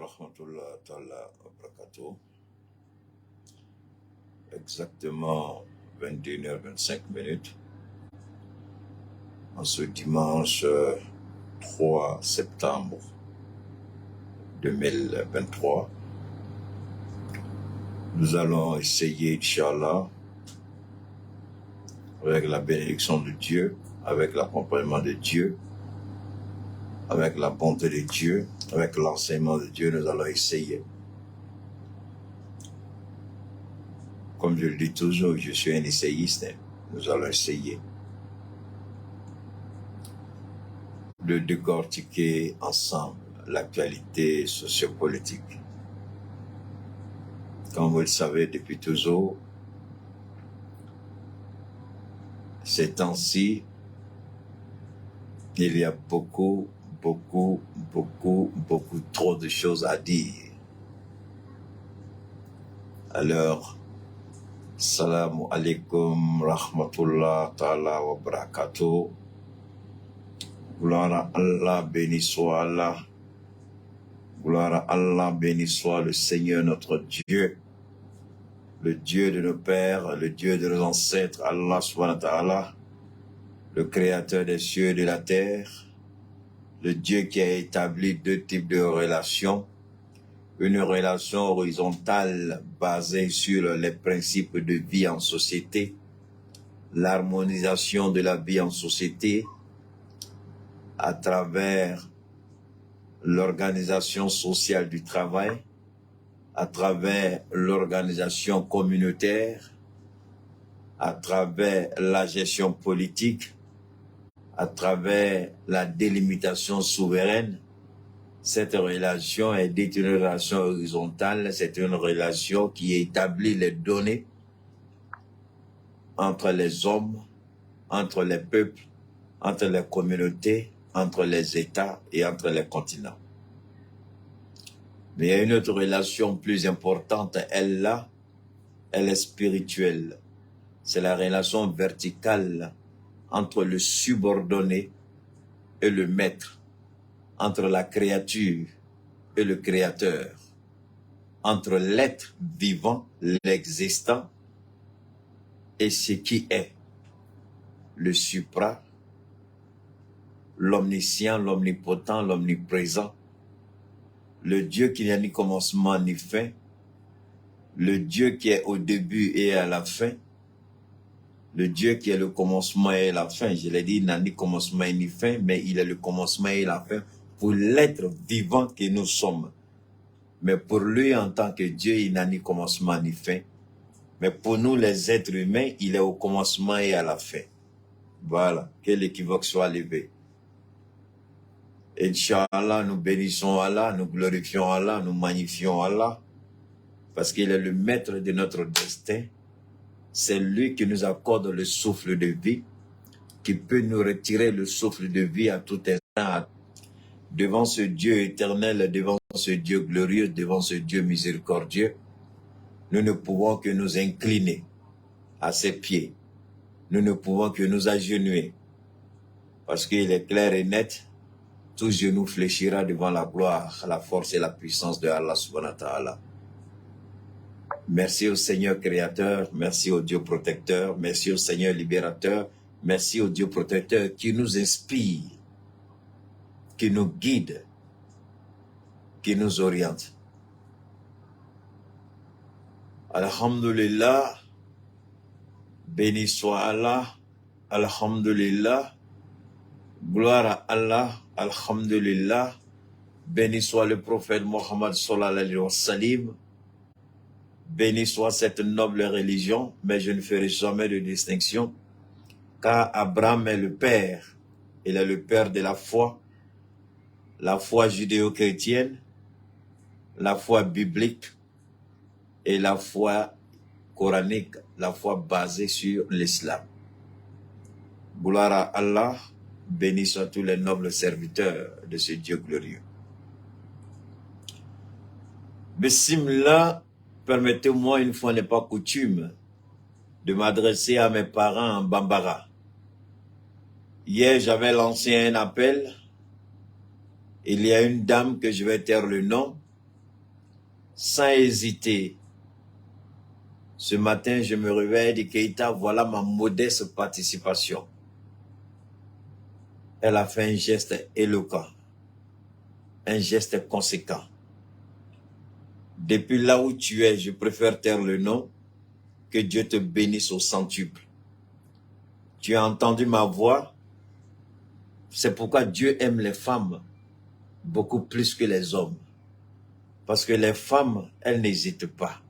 wa rahmatullah ta'ala wa barakatuh. Exactement 21h25 en ce dimanche 3 septembre 2023. Nous allons essayer, Inch'Allah, avec la bénédiction de Dieu, avec l'accompagnement de Dieu, avec la bonté de Dieu, avec l'enseignement de Dieu, nous allons essayer. Comme je le dis toujours, je suis un essayiste, nous allons essayer de décortiquer ensemble l'actualité sociopolitique. Comme vous le savez depuis toujours, ces temps-ci, il y a beaucoup trop de choses à dire. Alors, Salam alaikum rahmatullah ta'ala wa barakatuh. Gloire à Allah, béni soit Allah. Gloire à Allah, béni soit le Seigneur notre Dieu, le Dieu de nos pères, le Dieu de nos ancêtres, Allah subhanahu wa ta'ala, le créateur des cieux et de la terre, le Dieu qui a établi deux types de relations, une relation horizontale basée sur les principes de vie en société, l'harmonisation de la vie en société à travers l'organisation sociale du travail, à travers l'organisation communautaire, à travers la gestion politique, à travers la délimitation souveraine. Cette relation est dite une relation horizontale, c'est une relation qui établit les données entre les hommes, entre les peuples, entre les communautés, entre les États et entre les continents. Mais il y a une autre relation plus importante, elle est spirituelle. C'est la relation verticale entre le subordonné et le maître, entre la créature et le créateur, entre l'être vivant, l'existant, et ce qui est, le supra, l'omniscient, l'omnipotent, l'omniprésent, le Dieu qui n'a ni commencement ni fin, le Dieu qui est au début et à la fin, le Dieu qui est le commencement et la fin. Je l'ai dit, il n'a ni commencement ni fin, mais il est le commencement et la fin pour l'être vivant que nous sommes. Mais pour lui, en tant que Dieu, il n'a ni commencement ni fin. Mais pour nous, les êtres humains, il est au commencement et à la fin. Voilà, que l'équivoque soit levé. Inch'Allah, nous bénissons Allah, nous glorifions Allah, nous magnifions Allah, parce qu'il est le maître de notre destin. C'est lui qui nous accorde le souffle de vie, qui peut nous retirer le souffle de vie à tout instant. Devant ce Dieu éternel, devant ce Dieu glorieux, devant ce Dieu miséricordieux, nous ne pouvons que nous incliner à ses pieds. Nous ne pouvons que nous agenouiller, parce qu'il est clair et net, tout genou fléchira devant la gloire, la force et la puissance de Allah subhanahu wa ta'ala. Merci au Seigneur créateur, merci au Dieu protecteur, merci au Seigneur libérateur, merci au Dieu protecteur qui nous inspire, qui nous guide, qui nous oriente. Alhamdulillah, béni soit Allah, Alhamdulillah, gloire à Allah, Alhamdulillah, béni soit le prophète Mohammed sallallahu alayhi wa sallam, béni soit cette noble religion, mais je ne ferai jamais de distinction, car Abraham est le père, il est le père de la foi judéo-chrétienne, la foi biblique et la foi coranique, la foi basée sur l'islam. Gloire à Allah, béni soient tous les nobles serviteurs de ce Dieu glorieux. Bismillah, permettez-moi, une fois n'est pas coutume, de m'adresser à mes parents en Bambara. Hier, j'avais lancé un appel. Il y a une dame que je vais taire le nom, sans hésiter. Ce matin, je me réveille, dit Keïta, voilà ma modeste participation. Elle a fait un geste éloquent, un geste conséquent. Depuis là où tu es, je préfère taire le nom, que Dieu te bénisse au centuple. Tu as entendu ma voix, c'est pourquoi Dieu aime les femmes beaucoup plus que les hommes. Parce que les femmes, elles n'hésitent pas.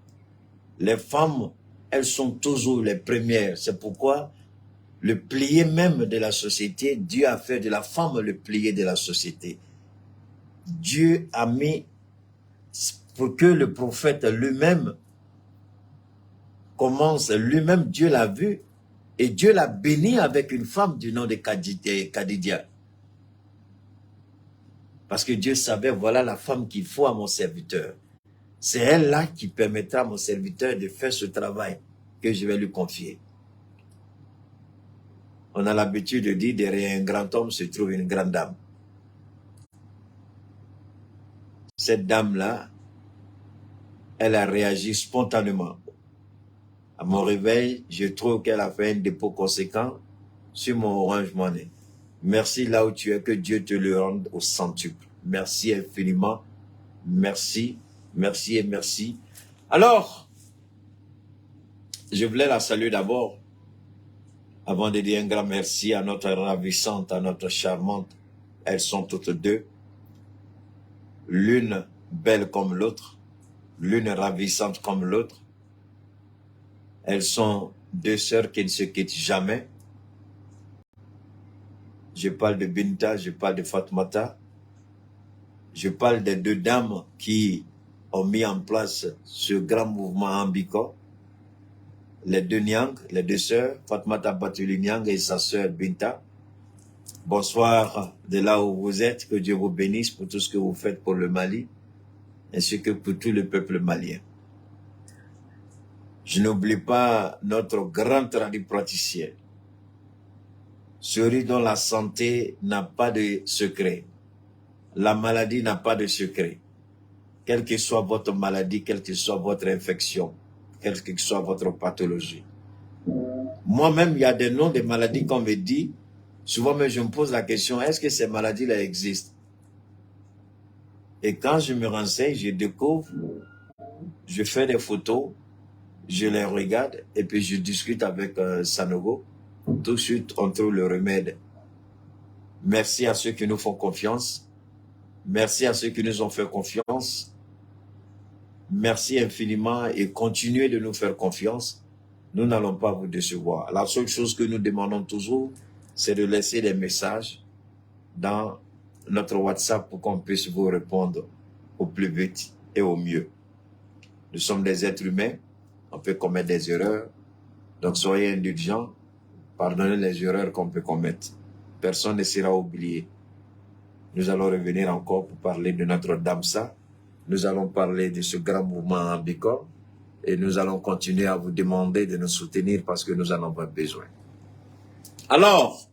Les femmes, elles sont toujours les premières. C'est pourquoi le plié même de la société, Dieu a fait de la femme le plié de la société. Dieu a mis pour que le prophète lui-même commence, lui-même Dieu l'a vu et Dieu l'a béni avec une femme du nom de Khadija. Parce que Dieu savait, voilà la femme qu'il faut à mon serviteur. C'est elle-là qui permettra à mon serviteur de faire ce travail que je vais lui confier. On a l'habitude de dire, derrière un grand homme se trouve une grande dame. Cette dame-là, elle a réagi spontanément. À mon réveil, je trouve qu'elle a fait un dépôt conséquent sur mon Orange Money. Merci là où tu es, que Dieu te le rende au centuple. Merci infiniment. Merci, merci et merci. Alors, je voulais la saluer d'abord, avant de dire un grand merci à notre ravissante, à notre charmante. Elles sont toutes deux, l'une belle comme l'autre, l'une ravissante comme l'autre. Elles sont deux sœurs qui ne se quittent jamais. Je parle de Binta, je parle de Fatmata. Je parle des deux dames qui ont mis en place ce grand mouvement Ambiko. Les deux Nyang, les deux sœurs, Fatmata Batuli Nyang et sa sœur Binta. Bonsoir de là où vous êtes, que Dieu vous bénisse pour tout ce que vous faites pour le Mali, ainsi que pour tout le peuple malien. Je n'oublie pas notre grand tradipraticien, celui dont la santé n'a pas de secret. La maladie n'a pas de secret. Quelle que soit votre maladie, quelle que soit votre infection, quelle que soit votre pathologie. Moi-même, il y a des noms de maladies qu'on me dit. Souvent, même, je me pose la question, est-ce que ces maladies-là existent? Et quand je me renseigne, je découvre, je fais des photos, je les regarde et puis je discute avec Sanogo. Tout de suite, on trouve le remède. Merci à ceux qui nous font confiance. Merci à ceux qui nous ont fait confiance. Merci infiniment et continuez de nous faire confiance. Nous n'allons pas vous décevoir. La seule chose que nous demandons toujours, c'est de laisser des messages dans notre WhatsApp pour qu'on puisse vous répondre au plus vite et au mieux. Nous sommes des êtres humains, on peut commettre des erreurs, donc soyez indulgents, pardonnez les erreurs qu'on peut commettre. Personne ne sera oublié. Nous allons revenir encore pour parler de notre Damsa. Nous allons parler de ce grand mouvement Ambiko et nous allons continuer à vous demander de nous soutenir parce que nous en avons besoin. Alors,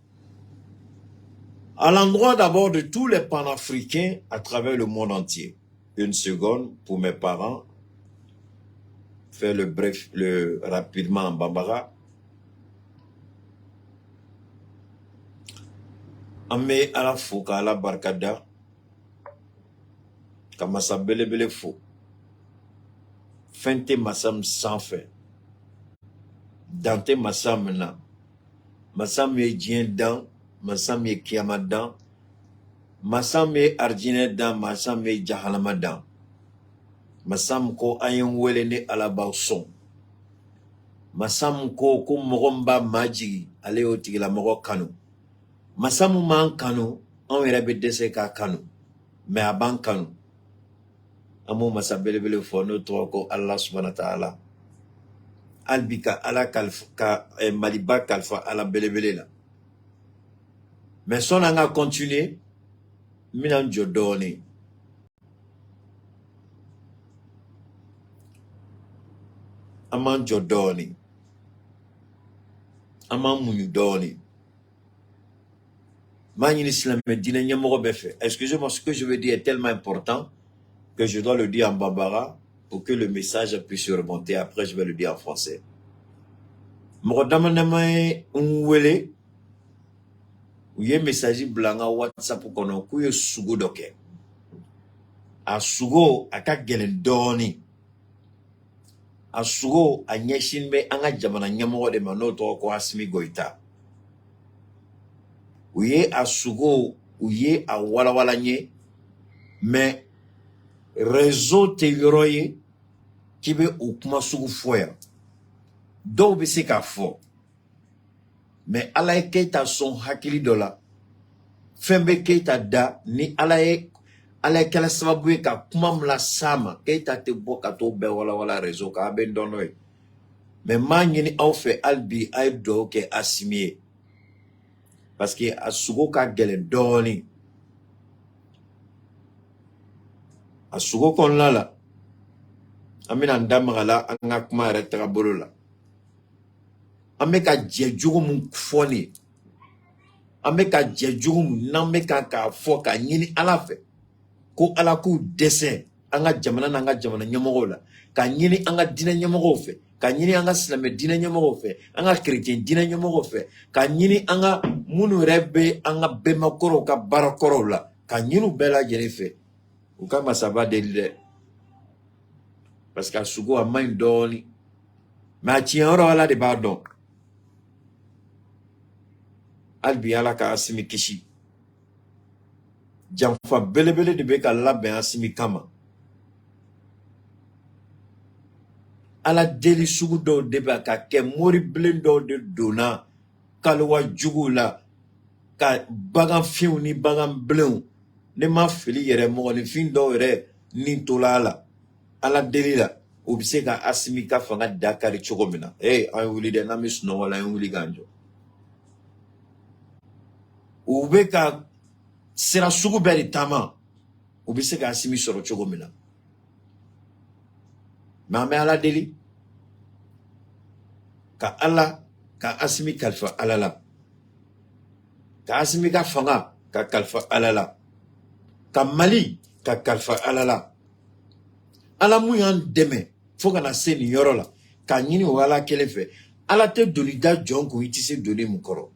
à l'endroit d'abord de tous les panafricains à travers le monde entier, une seconde pour mes parents, faire le bref, rapidement en bambara. Ame ala fo ka ala barkada ka masa belebele fo fente masam sans fin dante masam na masam ye dien dan masam ye kiyama dan masam ye arjine dan masam ye jahanama dan masam ko ayen wele ne alabaw son masam ko mogomba maji ale o tigila mogo kanu Masamu man kanu, on yɛrɛ bɛ dɛsɛ k'a kanu, mais a b'an kanu. An b'o masa belebele fɔ n'o tɔgɔ ko Allah subhanahu wa ta'ala. Hali bi ka Ala kalifa, ka Maliba kalifa Ala belebele la. Mais sɔnni an ka continuer, n bɛna n jɔ dɔɔni. An b'an jɔ dɔɔni. An b'an muɲu dɔɔni. Excusez-moi, ce que je veux dire est tellement important que je dois le dire en bambara pour que le message puisse remonter. Après, je vais le dire en français. Mordamanaman unwele uye message blanga WhatsApp kono kuye sugo doke. A sugo aka gelen doni. A sugo a nyeshin be anga jamana nyamo de manoto ko Assimi Goïta. Uye a sugo uye a wala wala nye mais réseau te yoroye qui be ou kuma sugu foya. Do be se ka fo. Mais ala e keita son hakili dola. Fembe keita da ni ala e kala sababu e ka kuma mla sama keita te boka to be wala wala réseau ka ben dono e. Mais ma nyini au fe albi ay do ke Assimi. Parce que asugo ka gelen doni. Asugo kon lala. Amina ndamagala anga kuma retara bolola. Ameka jejugu mun foni. Ameka jejugu mun nameka ka fo ka nyini ala fe. Ko ala ku dessin anga jamana nanga jamana nyamogo la. Ka nyini anga dina nyamogo fe. Ka nyini anga slame dina nyamogo fe. Anga chrétien dina nyamogo fe. Ka nyini anga munu rebe anga bemakoro ka barakoro la. Ka nyinu bela jere fe. Uka masaba delile. Parce que sugo a main doni. Ma tienro ala de pardon. Albi ala ka Assimi kishi. Jamfa belebele de beka labe Assimi kama. Ala deli sugu do deba ka ke mori blendo de dona. Kalwa jugu la. Ka bagan fiu ni bagan bleu. Ne ma fili yere mo ni fin do yere ni tolala. Ala deli la. Ubise ka Assimi ka fanga dakari chogomina. Hey, ay wuli de na mis no wala wuli ganjo. Ube ka sera sugu beri tama. Ubise ka Assimi soro chogomina. Mame ala deli. Ka ala, ka Assimi kalfa alala. Ka Assimi ka fanga, ka kalfa alala. Ka Mali, ka kalfa alala. Ala muyan deme, foga na se ni yoro la. Ka nyini wala kelefe. Ala te donida jonko iti se doni mukoro.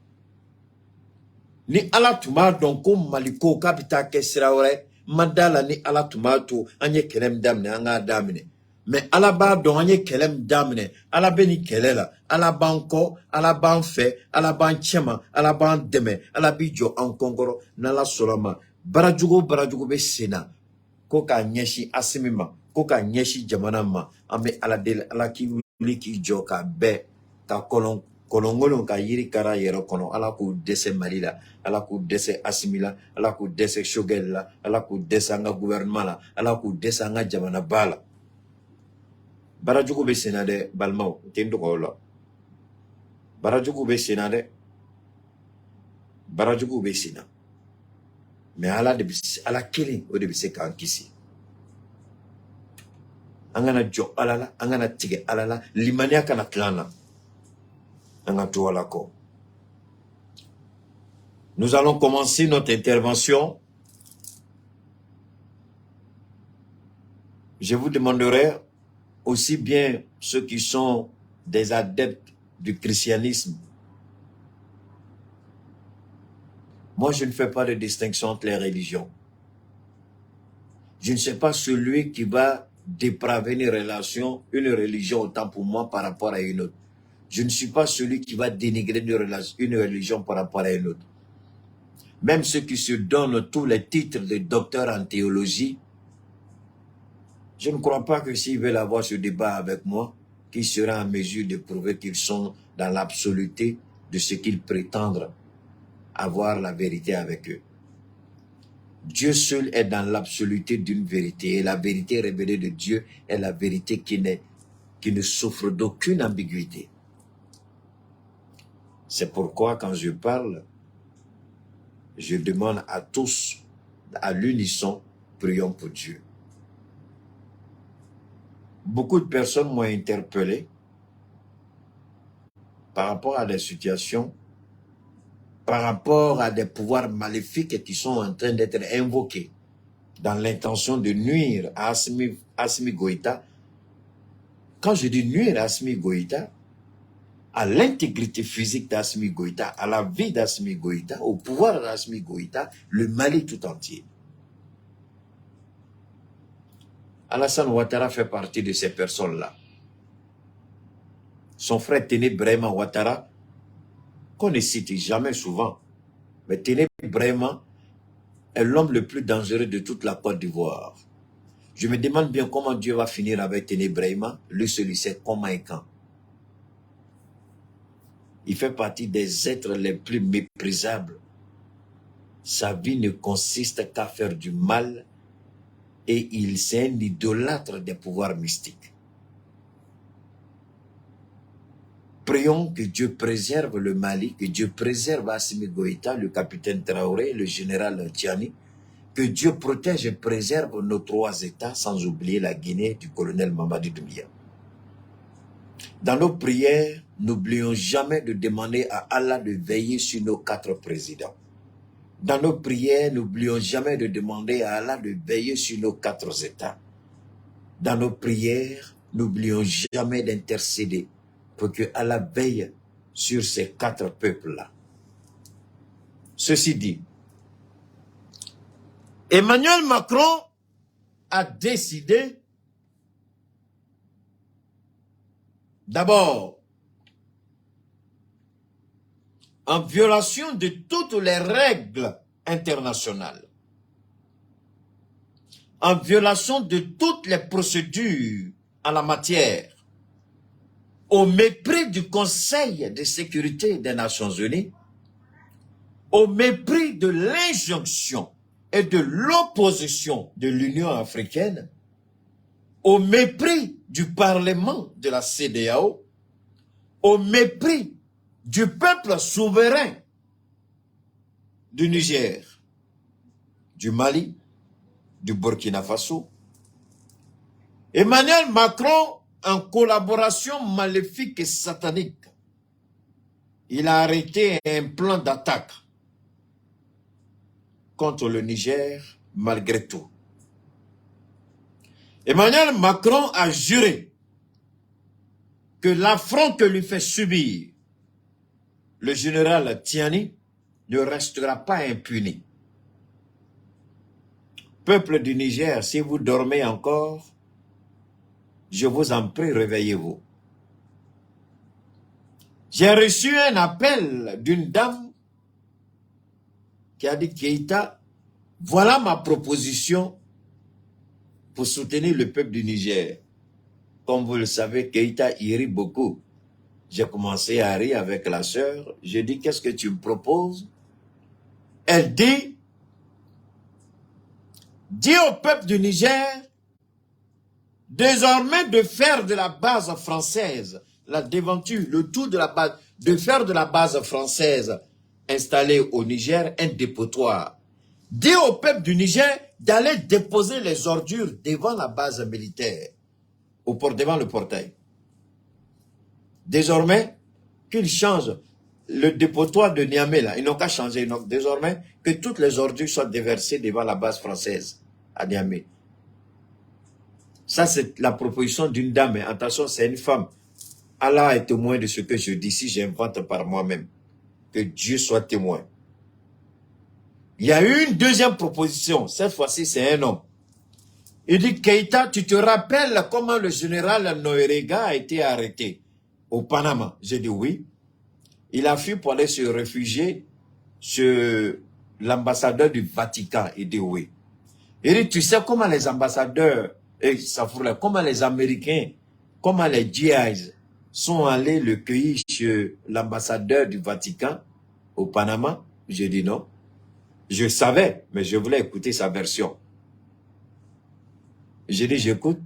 Ni ala tuma don ko Maliko kapita kesira ore. Madala ni ala tuma to anye kelem damne anga damne. Mais ala ba don anye kelem damne. Ala beni kelela. Ala banko, ala ban fe, ala ban chema, ala ban deme, ala bijo an kongoro, nala solama. Barajugo be sena. Ko ka nyeshi Assimi ma. Ko ka nyeshi jamana ma. Ame ala del ala ki wuli ki jo ka be. Ka kolongolon ka yiri kara yero kono. Ala ku dese Mali la. Ala ku dese Assimi la. Ala ku dese Shogel la. Ala ku dese anga gouvernement la. Ala ku dese anga jamana bala. Barajugo be sena de balmao. Tendo ko la. Barajugo be sena de. Barajugo be sena. Mais ala de ala kili o de bise kan kisi. Angana jo alala, angana tige alala, limania kana klana. Anga tuala ko. Nous allons commencer notre intervention. Je vous demanderai aussi bien ceux qui sont des adeptes du christianisme. Moi, je ne fais pas de distinction entre les religions. Je ne sais pas celui qui va dépraver une religion autant pour moi par rapport à une autre. Je ne suis pas celui qui va dénigrer une religion par rapport à une autre. Même ceux qui se donnent tous les titres de docteur en théologie, je ne crois pas que s'ils veulent avoir ce débat avec moi, qu'ils seront en mesure de prouver qu'ils sont dans l'absoluté de ce qu'ils prétendent avoir la vérité avec eux. Dieu seul est dans l'absoluté d'une vérité. Et la vérité révélée de Dieu est la vérité qui ne souffre d'aucune ambiguïté. C'est pourquoi quand je parle, je demande à tous, à l'unisson, prions pour Dieu. Beaucoup de personnes m'ont interpellé par rapport à des situations, par rapport à des pouvoirs maléfiques qui sont en train d'être invoqués dans l'intention de nuire à Assimi Goïta Quand je dis nuire à Assimi Goïta, à l'intégrité physique d'Assimi Goïta, à la vie d'Assimi Goïta, au pouvoir d'Assimi Goïta, le Mali tout entier. Alassane Ouattara fait partie de ces personnes-là. Son frère Téné Brahima Ouattara, qu'on ne cite jamais souvent, mais Téné Brahima est l'homme le plus dangereux de toute la Côte d'Ivoire. Je me demande bien comment Dieu va finir avec Téné Brahima, lui celui sait comment et quand. Il fait partie des êtres les plus méprisables. Sa vie ne consiste qu'à faire du mal et il c'est un idolâtre des pouvoirs mystiques. Prions que Dieu préserve le Mali, que Dieu préserve Assimi Goïta, le capitaine Traoré, le général Tiani, que Dieu protège et préserve nos 3 États, sans oublier la Guinée du colonel Mamadi Doumbia. Dans nos prières, n'oublions jamais de demander à Allah de veiller sur nos 4 présidents. Dans nos prières, n'oublions jamais de demander à Allah de veiller sur nos 4 États. Dans nos prières, n'oublions jamais d'intercéder pour que Allah veille sur ces 4 peuples-là. Ceci dit, Emmanuel Macron a décidé d'abord, en violation de toutes les règles internationales, en violation de toutes les procédures en la matière, au mépris du Conseil de sécurité des Nations Unies, au mépris de l'injonction et de l'opposition de l'Union africaine, au mépris du Parlement de la CEDEAO, au mépris du peuple souverain du Niger, du Mali, du Burkina Faso, Emmanuel Macron, en collaboration maléfique et satanique, il a arrêté un plan d'attaque contre le Niger malgré tout. Emmanuel Macron a juré que l'affront que lui fait subir le général Tiani ne restera pas impuni. Peuple du Niger, si vous dormez encore, je vous en prie, réveillez-vous. J'ai reçu un appel d'une dame qui a dit, Keïta, voilà ma proposition pour soutenir le peuple du Niger. Comme vous le savez, Keïta y rit beaucoup. J'ai commencé à rire avec la sœur. Je dis, qu'est-ce que tu me proposes? Elle dit, dis au peuple du Niger, désormais de faire de la base française, la déventure, le tout de la base, de faire de la base française installée au Niger un dépotoir. Dis au peuple du Niger d'aller déposer les ordures devant la base militaire, devant le portail. Désormais, qu'ils changent le dépotoir de Niamey, là, ils n'ont qu'à changer. Donc, désormais, que toutes les ordures soient déversées devant la base française à Niamey. Ça, c'est la proposition d'une dame. Mais attention, c'est une femme. Allah est témoin de ce que je dis si j'invente par moi-même. Que Dieu soit témoin. Il y a eu une deuxième proposition. Cette fois-ci, c'est un homme. Il dit, Keïta, tu te rappelles comment le général Noerega a été arrêté au Panama? J'ai dit oui. Il a fui pour aller se réfugier chez l'ambassadeur du Vatican. Il dit oui. Il dit, tu sais comment les ambassadeurs, comment les Américains, comment les GIs sont allés le cueillir chez l'ambassadeur du Vatican au Panama? J'ai dit non. Je savais, mais je voulais écouter sa version. J'ai dit, j'écoute.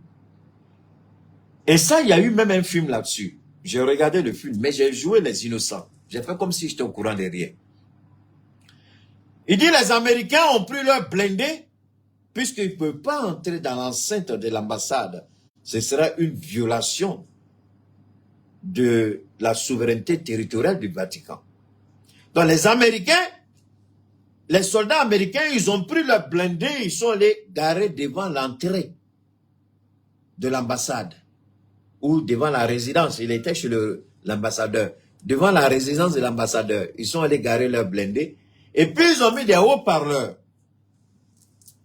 Et ça, il y a eu même un film là-dessus. J'ai regardé le film, mais j'ai joué les innocents. J'ai fait comme si j'étais au courant de rien. Il dit, les Américains ont pris leur blindé, puisqu'ils ne peuvent pas entrer dans l'enceinte de l'ambassade. Ce sera une violation de la souveraineté territoriale du Vatican. Donc les Américains, les soldats américains, ils ont pris leur blindé, ils sont allés garer devant l'entrée de l'ambassade, ou devant la résidence. Il était chez l'ambassadeur. Devant la résidence de l'ambassadeur, ils sont allés garer leur blindé. Et puis, ils ont mis des haut-parleurs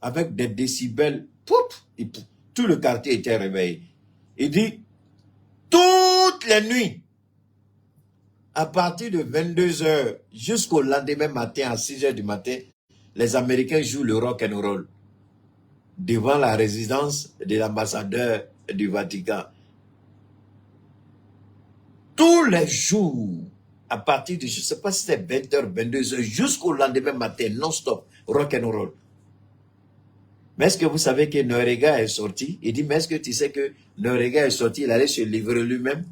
avec des décibels. Tout le quartier était réveillé. Il dit, toutes les nuits, à partir de 22h jusqu'au lendemain matin, à 6h du matin, les Américains jouent le rock and roll devant la résidence de l'ambassadeur du Vatican. Tous les jours, à partir de, je ne sais pas si c'était 20h, 22h, jusqu'au lendemain matin, non-stop, rock and roll. Mais est-ce que vous savez que Noriega est sorti? Il dit, mais est-ce que tu sais que Noriega est sorti, il allait se livrer lui-même?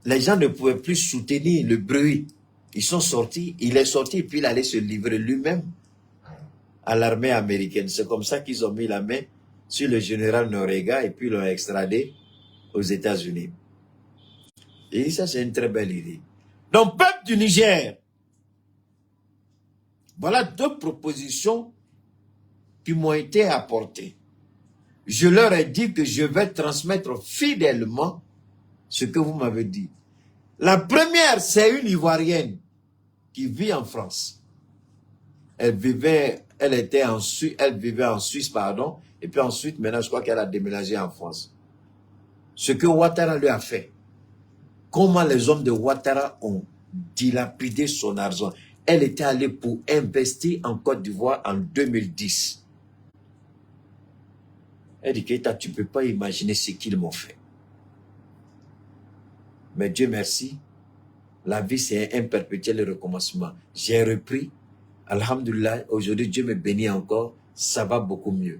Les gens ne pouvaient plus soutenir le bruit. Ils sont sortis, il est sorti, puis il allait se livrer lui-même à l'armée américaine. C'est comme ça qu'ils ont mis la main sur le général Noriega et puis l'ont extradé aux États-Unis. Et ça, c'est une très belle idée. Donc, peuple du Niger, voilà deux propositions qui m'ont été apportées. Je leur ai dit que je vais transmettre fidèlement ce que vous m'avez dit. La première, c'est une Ivoirienne qui vit en France. Elle vivait en Suisse, pardon, et puis ensuite, maintenant, je crois qu'elle a déménagé en France. Ce que Ouattara lui a fait, comment les hommes de Ouattara ont dilapidé son argent. Elle était allée pour investir en Côte d'Ivoire en 2010. Elle dit, Keita, tu ne peux pas imaginer ce qu'ils m'ont fait. Mais Dieu merci, la vie c'est un perpétuel recommencement. J'ai repris, alhamdoulilah, aujourd'hui Dieu me bénit encore, ça va beaucoup mieux.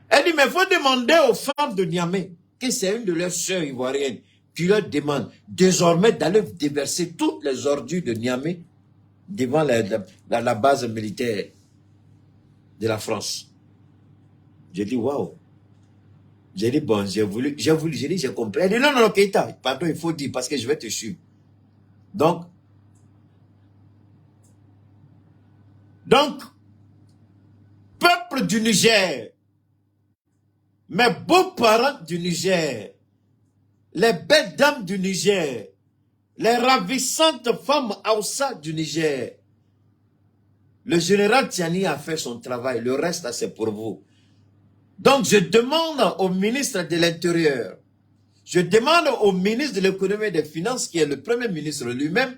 Elle dit, mais il faut demander aux femmes de Niamey, que c'est une de leurs sœurs ivoiriennes, qui leur demande désormais d'aller déverser toutes les ordures de Niamey devant la base militaire de la France. J'ai dit, waouh. J'ai dit, bon, j'ai dit, j'ai compris. Elle dit, non, non, Keita, pardon, il faut dire, parce que je vais te suivre. Donc, peuple du Niger, mes beaux-parents du Niger, les belles dames du Niger, les ravissantes femmes Aoussa du Niger, le général Tiani a fait son travail, le reste, c'est pour vous. Donc, je demande au ministre de l'Intérieur, je demande au ministre de l'Économie et des Finances, qui est le premier ministre lui-même,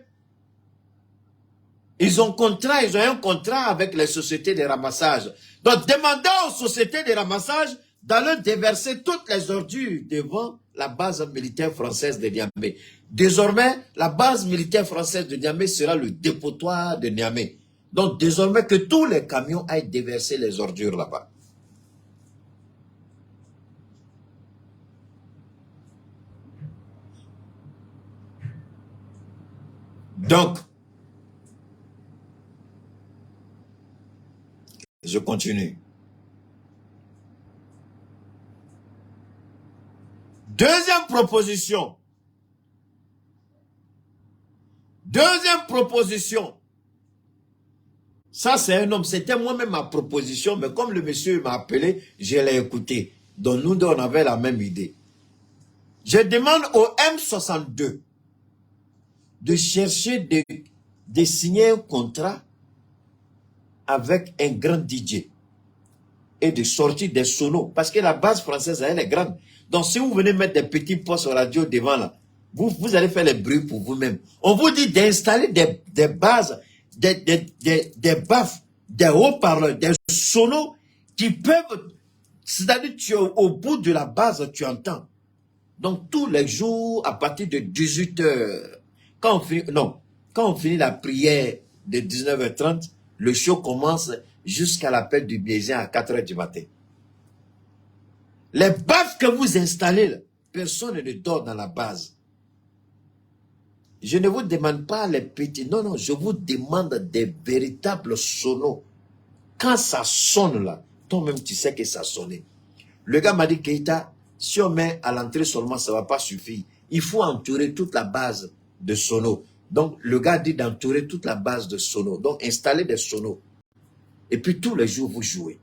ils ont un contrat avec les sociétés de ramassage. Donc, demandez aux sociétés de ramassage d'aller déverser toutes les ordures devant la base militaire française de Niamey. Désormais, la base militaire française de Niamey sera le dépotoir de Niamey. Donc, désormais, que tous les camions aillent déverser les ordures là-bas. Donc, je continue. Deuxième proposition. Ça, c'est un homme. C'était moi-même ma proposition, mais comme le monsieur m'a appelé, je l'ai écouté. Donc, nous deux, on avait la même idée. Je demande au M62 de chercher de signer un contrat avec un grand DJ et de sortir des sonos. Parce que la base française, elle est grande. Donc, si vous venez mettre des petits postes radio devant là, vous allez faire les bruits pour vous-même. On vous dit d'installer des bases, des baffes, des haut-parleurs, des sonos qui peuvent, c'est-à-dire au bout de la base, tu entends. Donc, tous les jours, à partir de 18h, quand on finit la prière de 19h30, le show commence jusqu'à l'appel du Biésien à 4h du matin. Les baffes que vous installez, là, personne ne dort dans la base. Je ne vous demande pas les petits. Non, non, je vous demande des véritables sonos. Quand ça sonne là, toi-même tu sais que ça sonnait. Le gars m'a dit, Keita, si on met à l'entrée seulement, ça ne va pas suffire. Il faut entourer toute la base de sonos. Donc, le gars dit d'entourer toute la base de sonos. Donc, installer des sonos. Et puis, tous les jours, vous jouez.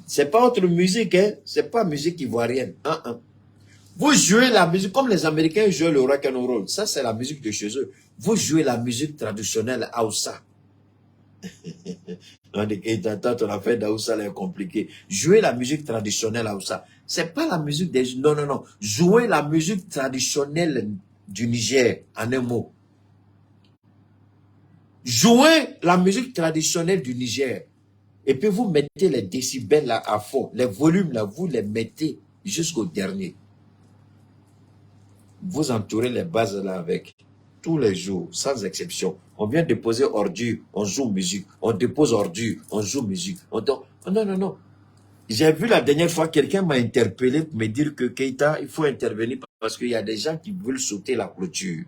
C'est pas autre musique, hein? C'est pas musique ivoirienne. Vous jouez la musique comme les Américains jouent le rock and roll. Ça, c'est la musique de chez eux. Vous jouez la musique traditionnelle Hausa. On dit que ton affaire d'Hausa est compliquée. Jouer la musique traditionnelle Hausa. C'est pas la musique des... Non, non, non. Jouer la musique traditionnelle du Niger, en un mot. Jouez la musique traditionnelle du Niger. Et puis vous mettez les décibels là à fond. Les volumes là, vous les mettez jusqu'au dernier. Vous entourez les bases là avec tous les jours, sans exception. On vient déposer ordure, on joue musique. On dépose ordure, on joue musique. On non, non, non. J'ai vu la dernière fois, quelqu'un m'a interpellé pour me dire que Keita, il faut intervenir parce qu'il y a des gens qui veulent sauter la clôture.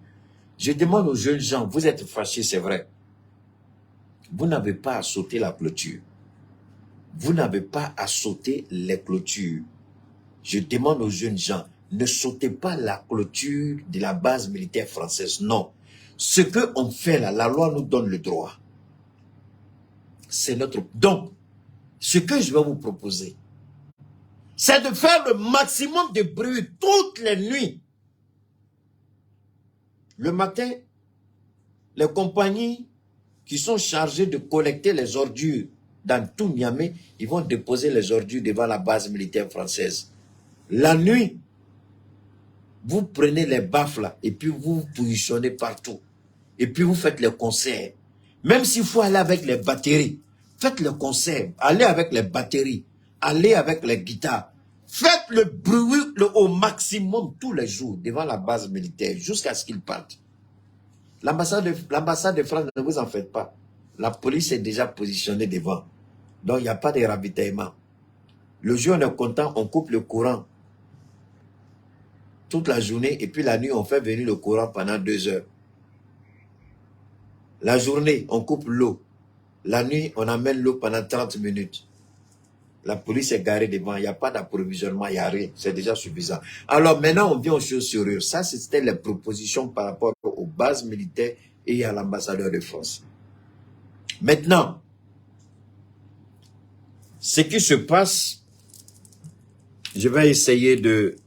Je demande aux jeunes gens, vous êtes fâchés, c'est vrai. Vous n'avez pas à sauter la clôture. Vous n'avez pas à sauter les clôtures. Je demande aux jeunes gens, ne sautez pas la clôture de la base militaire française. Non. Ce qu'on fait là, la loi nous donne le droit. C'est notre... Donc, ce que je vais vous proposer, c'est de faire le maximum de bruit toutes les nuits. Le matin, les compagnies qui sont chargées de collecter les ordures dans tout Niamey, ils vont déposer les ordures devant la base militaire française. La nuit, vous prenez les baffes là, et puis vous positionnez partout. Et puis vous faites les concerts. Même s'il faut aller avec les batteries, faites le concert, allez avec les batteries, allez avec les guitares. Faites le bruit au maximum tous les jours devant la base militaire jusqu'à ce qu'ils partent. L'ambassade de France, ne vous en faites pas. La police est déjà positionnée devant. Donc il n'y a pas de ravitaillement. Le jour on est content, on coupe le courant toute la journée et puis la nuit on fait venir le courant pendant 2 heures. La journée on coupe l'eau. La nuit on amène l'eau pendant 30 minutes. La police est garée devant, il n'y a pas d'approvisionnement, il n'y a rien, c'est déjà suffisant. Alors maintenant, on vient aux choses sérieuses. Ça, c'était les propositions par rapport aux bases militaires et à l'ambassadeur de France. Maintenant, ce qui se passe, je vais essayer de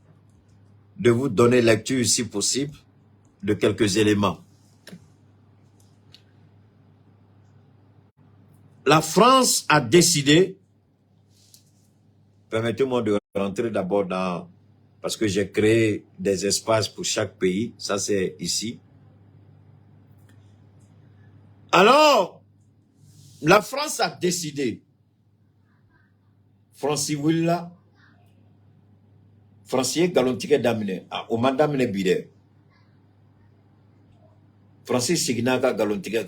vous donner lecture, si possible, de quelques éléments. La France a décidé... Permettez-moi de rentrer d'abord dans... Parce que j'ai créé des espaces pour chaque pays. Ça, c'est ici. Alors, la France a décidé. Francis Willa. Francis Galontique Damine. Au Mandamine Bide. Francis Signaga Galontique.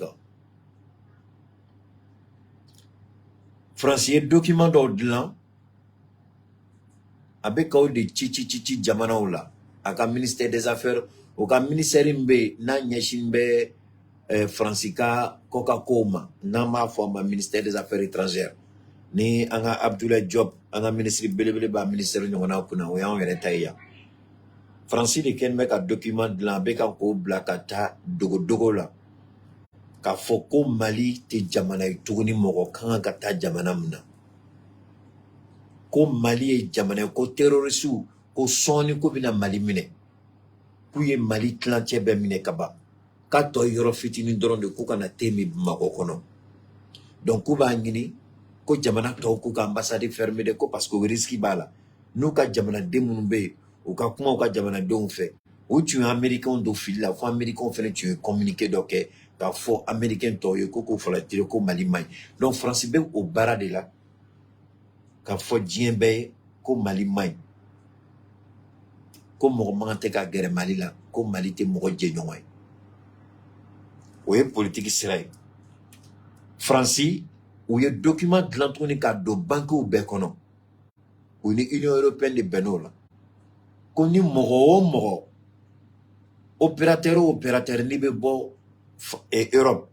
Francis document d'ordre avec de chichi jamana la aka ministère des affaires au ministère mbe na nyeshimbe Francika Coca-Cola na ma forma ministère des affaires étrangères ni anga Abdoulaye Diop anga ministre belebele ba ministère nyona kuna o yan yere tayya Francis de ken me ka document de la be ka ko blakata dogo la ka foko Mali te jamana ituguni mogo kan ka ta jamana mna ko Mali e jamana ko terroriste ko soni ko bina Mali mine ku ye Mali clantier be mine kaba ka to yoro fitini doron de ko kana temi mako kono donc ko ba ngini ko jamana to ko ka ambassade fermé de ko parce que risque bala nous ka jamana de munbe o ka kuma o ka jamana don fait ou tu es américain do fil la fo américain fait tu es communiqué donc ka fo américain to yo ko fo la tire ko Mali mai donc français be au bara de là ka fo djembe ko Mali mai ko mo mante ka gere Mali la ko Mali te mo je nyoy o ye politique sray Francis ou ye document de l'entroni ka do banque ou bekono ou ni Union européenne de Benola ko ni mo opérateur ni be bo et Europe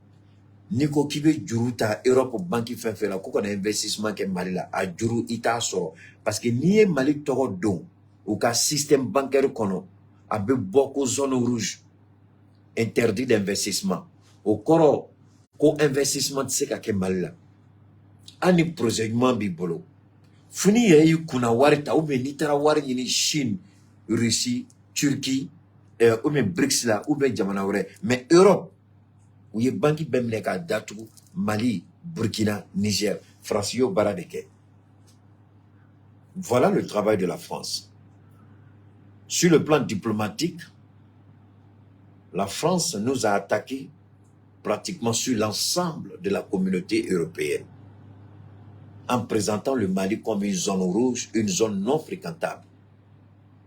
ni ko kibe juruta Europe banque fait la ko na investissement ke Mali la a juru ita so parce que ni e Mali toko don ou ka système bancaire kono a be beaucoup zone rouge interdit d'investissement au koro ko investissement c'est ka ke Mali la ani projet bibolo Funi yeyu kuna warita ou bien nitara wari ni Chine, Russie, Turquie, ou bien BRICS là, ou bien jamana wore. Mais Europe, où y banki bemleka datou, Mali, Burkina, Niger, France yo baradeke. Voilà le travail de la France. Sur le plan diplomatique, la France nous a attaqués pratiquement sur l'ensemble de la communauté européenne, en présentant le Mali comme une zone rouge, une zone non fréquentable.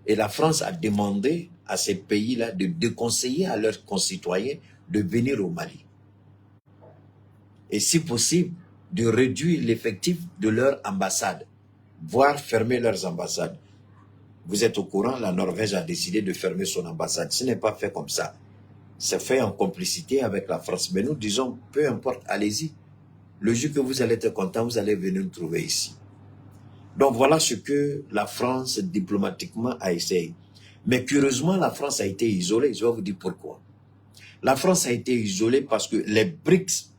Et la France a demandé à ces pays-là de déconseiller à leurs concitoyens de venir au Mali. Et si possible, de réduire l'effectif de leur ambassade, voire fermer leurs ambassades. Vous êtes au courant, la Norvège a décidé de fermer son ambassade. Ce n'est pas fait comme ça. C'est fait en complicité avec la France. Mais nous disons, peu importe, allez-y. Le jour que vous allez être content, vous allez venir nous trouver ici. Donc voilà ce que la France diplomatiquement a essayé. Mais curieusement, la France a été isolée. Je vais vous dire pourquoi. La France a été isolée parce que les BRICS,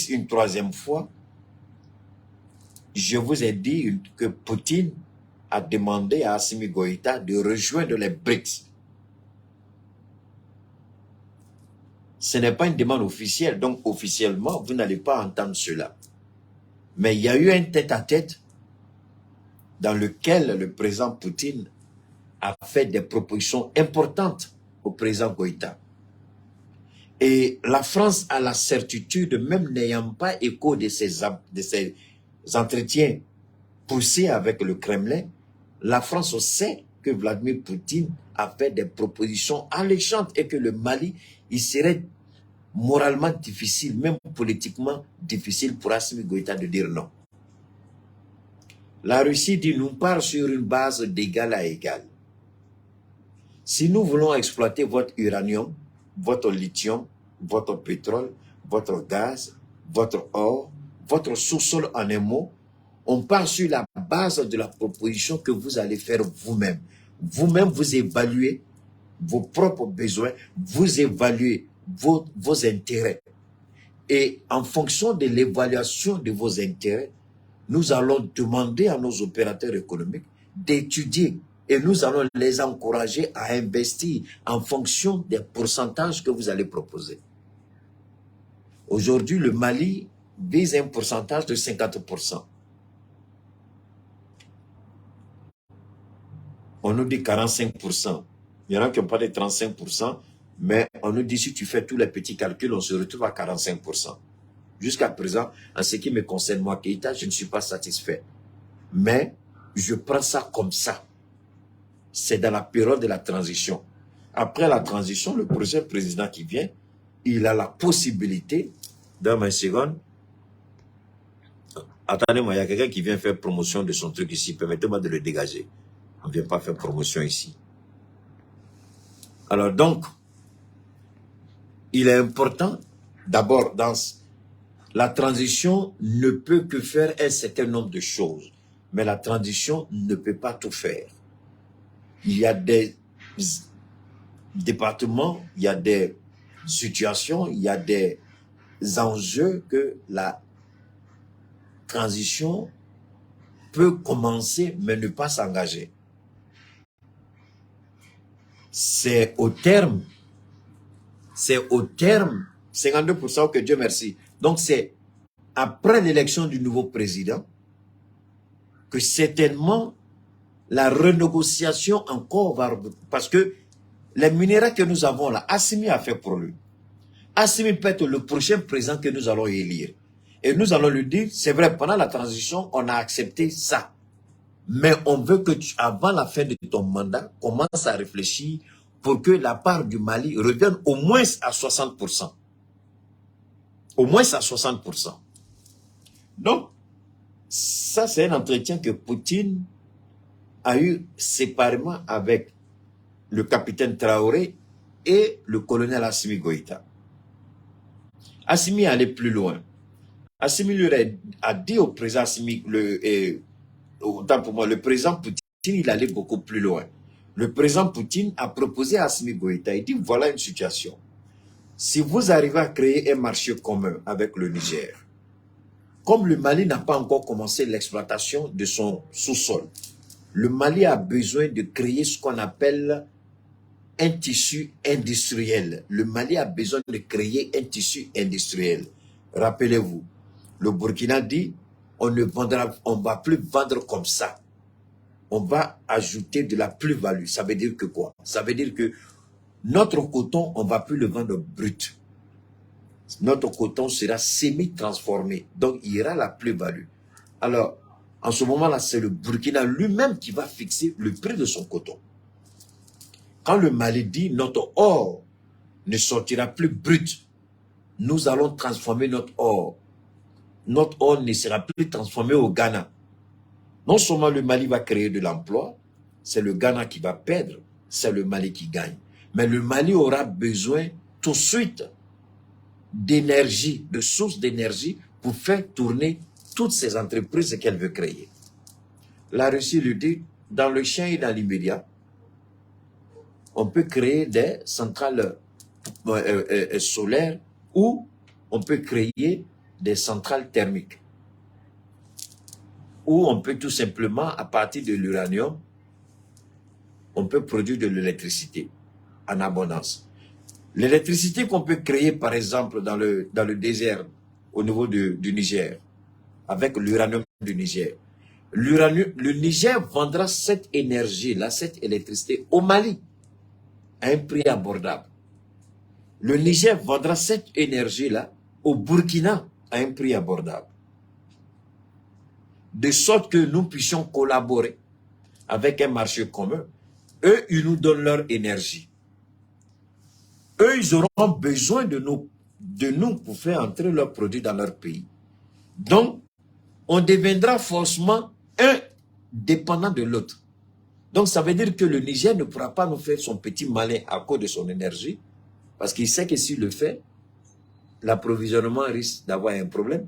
une troisième fois, je vous ai dit que Poutine a demandé à Assimi Goïta de rejoindre les BRICS. Ce n'est pas une demande officielle, donc officiellement, vous n'allez pas entendre cela. Mais il y a eu un tête-à-tête dans lequel le président Poutine a fait des propositions importantes au président Goïta. Et la France a la certitude, même n'ayant pas écho de ces entretiens poussés avec le Kremlin, la France sait que Vladimir Poutine a fait des propositions alléchantes et que le Mali, il serait moralement difficile, même politiquement difficile pour Assimi Goïta de dire non. La Russie dit nous part sur une base d'égal à égal. Si nous voulons exploiter votre uranium, votre lithium, votre pétrole, votre gaz, votre or, votre sous-sol en un mot, on part sur la base de la proposition que vous allez faire vous-même. Vous-même, vous évaluez vos propres besoins, vous évaluez vos intérêts. Et en fonction de l'évaluation de vos intérêts, nous allons demander à nos opérateurs économiques d'étudier et nous allons les encourager à investir en fonction des pourcentages que vous allez proposer. Aujourd'hui, le Mali vise un pourcentage de 50%. On nous dit 45%. Il y en a qui n'ont pas de 35%, mais on nous dit si tu fais tous les petits calculs, on se retrouve à 45%. Jusqu'à présent, en ce qui me concerne, moi, Keïta, je ne suis pas satisfait. Mais je prends ça comme ça. C'est dans la période de la transition. Après la transition, le prochain président qui vient, il a la possibilité, dans ma seconde, attendez-moi, il y a quelqu'un qui vient faire promotion de son truc ici, permettez-moi de le dégager. On ne vient pas faire promotion ici. Alors donc, il est important, d'abord, dans la transition ne peut que faire un certain nombre de choses. Mais la transition ne peut pas tout faire. Il y a des départements, il y a des situations, il y a des enjeux que la transition peut commencer mais ne pas s'engager. C'est au terme 52% que Dieu merci. Donc c'est après l'élection du nouveau président que certainement la renégociation encore va... Parce que les minéraux que nous avons là, Assimi a fait pour lui. Assimi peut être le prochain président que nous allons élire. Et nous allons lui dire, c'est vrai, pendant la transition, on a accepté ça. Mais on veut que avant la fin de ton mandat, commence à réfléchir pour que la part du Mali revienne au moins à 60%. Au moins à 60%. Donc, ça c'est un entretien que Poutine a eu séparément avec le capitaine Traoré et le colonel Assimi Goïta. Assimi allait plus loin. Assimi lui a dit au président Assimi, autant pour moi, le président Poutine, il allait beaucoup plus loin. Le président Poutine a proposé à Assimi Goïta, il dit, voilà une situation. Si vous arrivez à créer un marché commun avec le Niger, comme le Mali n'a pas encore commencé l'exploitation de son sous-sol, le Mali a besoin de créer ce qu'on appelle un tissu industriel. Le Mali a besoin de créer un tissu industriel. Rappelez-vous, le Burkina dit, on va plus vendre comme ça. On va ajouter de la plus-value. Ça veut dire que quoi? Ça veut dire que notre coton, on ne va plus le vendre brut. Notre coton sera semi-transformé. Donc, il y aura la plus-value. Alors, en ce moment-là, c'est le Burkina lui-même qui va fixer le prix de son coton. Quand le Mali dit notre or ne sortira plus brut, nous allons transformer notre or. Notre or ne sera plus transformé au Ghana. Non seulement le Mali va créer de l'emploi, c'est le Ghana qui va perdre, c'est le Mali qui gagne. Mais le Mali aura besoin tout de suite d'énergie, de sources d'énergie pour faire tourner toutes ces entreprises qu'elle veut créer. La Russie le dit, dans le champ et dans l'immédiat, on peut créer des centrales solaires ou on peut créer des centrales thermiques. Ou on peut tout simplement, à partir de l'uranium, on peut produire de l'électricité en abondance. L'électricité qu'on peut créer, par exemple, dans le désert, au niveau du Niger, avec l'uranium du Niger. Le Niger vendra cette énergie-là, cette électricité au Mali, à un prix abordable. Le Niger vendra cette énergie-là au Burkina, à un prix abordable. De sorte que nous puissions collaborer avec un marché commun. Eux, ils nous donnent leur énergie. Eux, ils auront besoin de nous pour faire entrer leurs produits dans leur pays. Donc, on deviendra forcément un dépendant de l'autre. Donc, ça veut dire que le Niger ne pourra pas nous faire son petit malin à cause de son énergie, parce qu'il sait que s'il le fait, l'approvisionnement risque d'avoir un problème.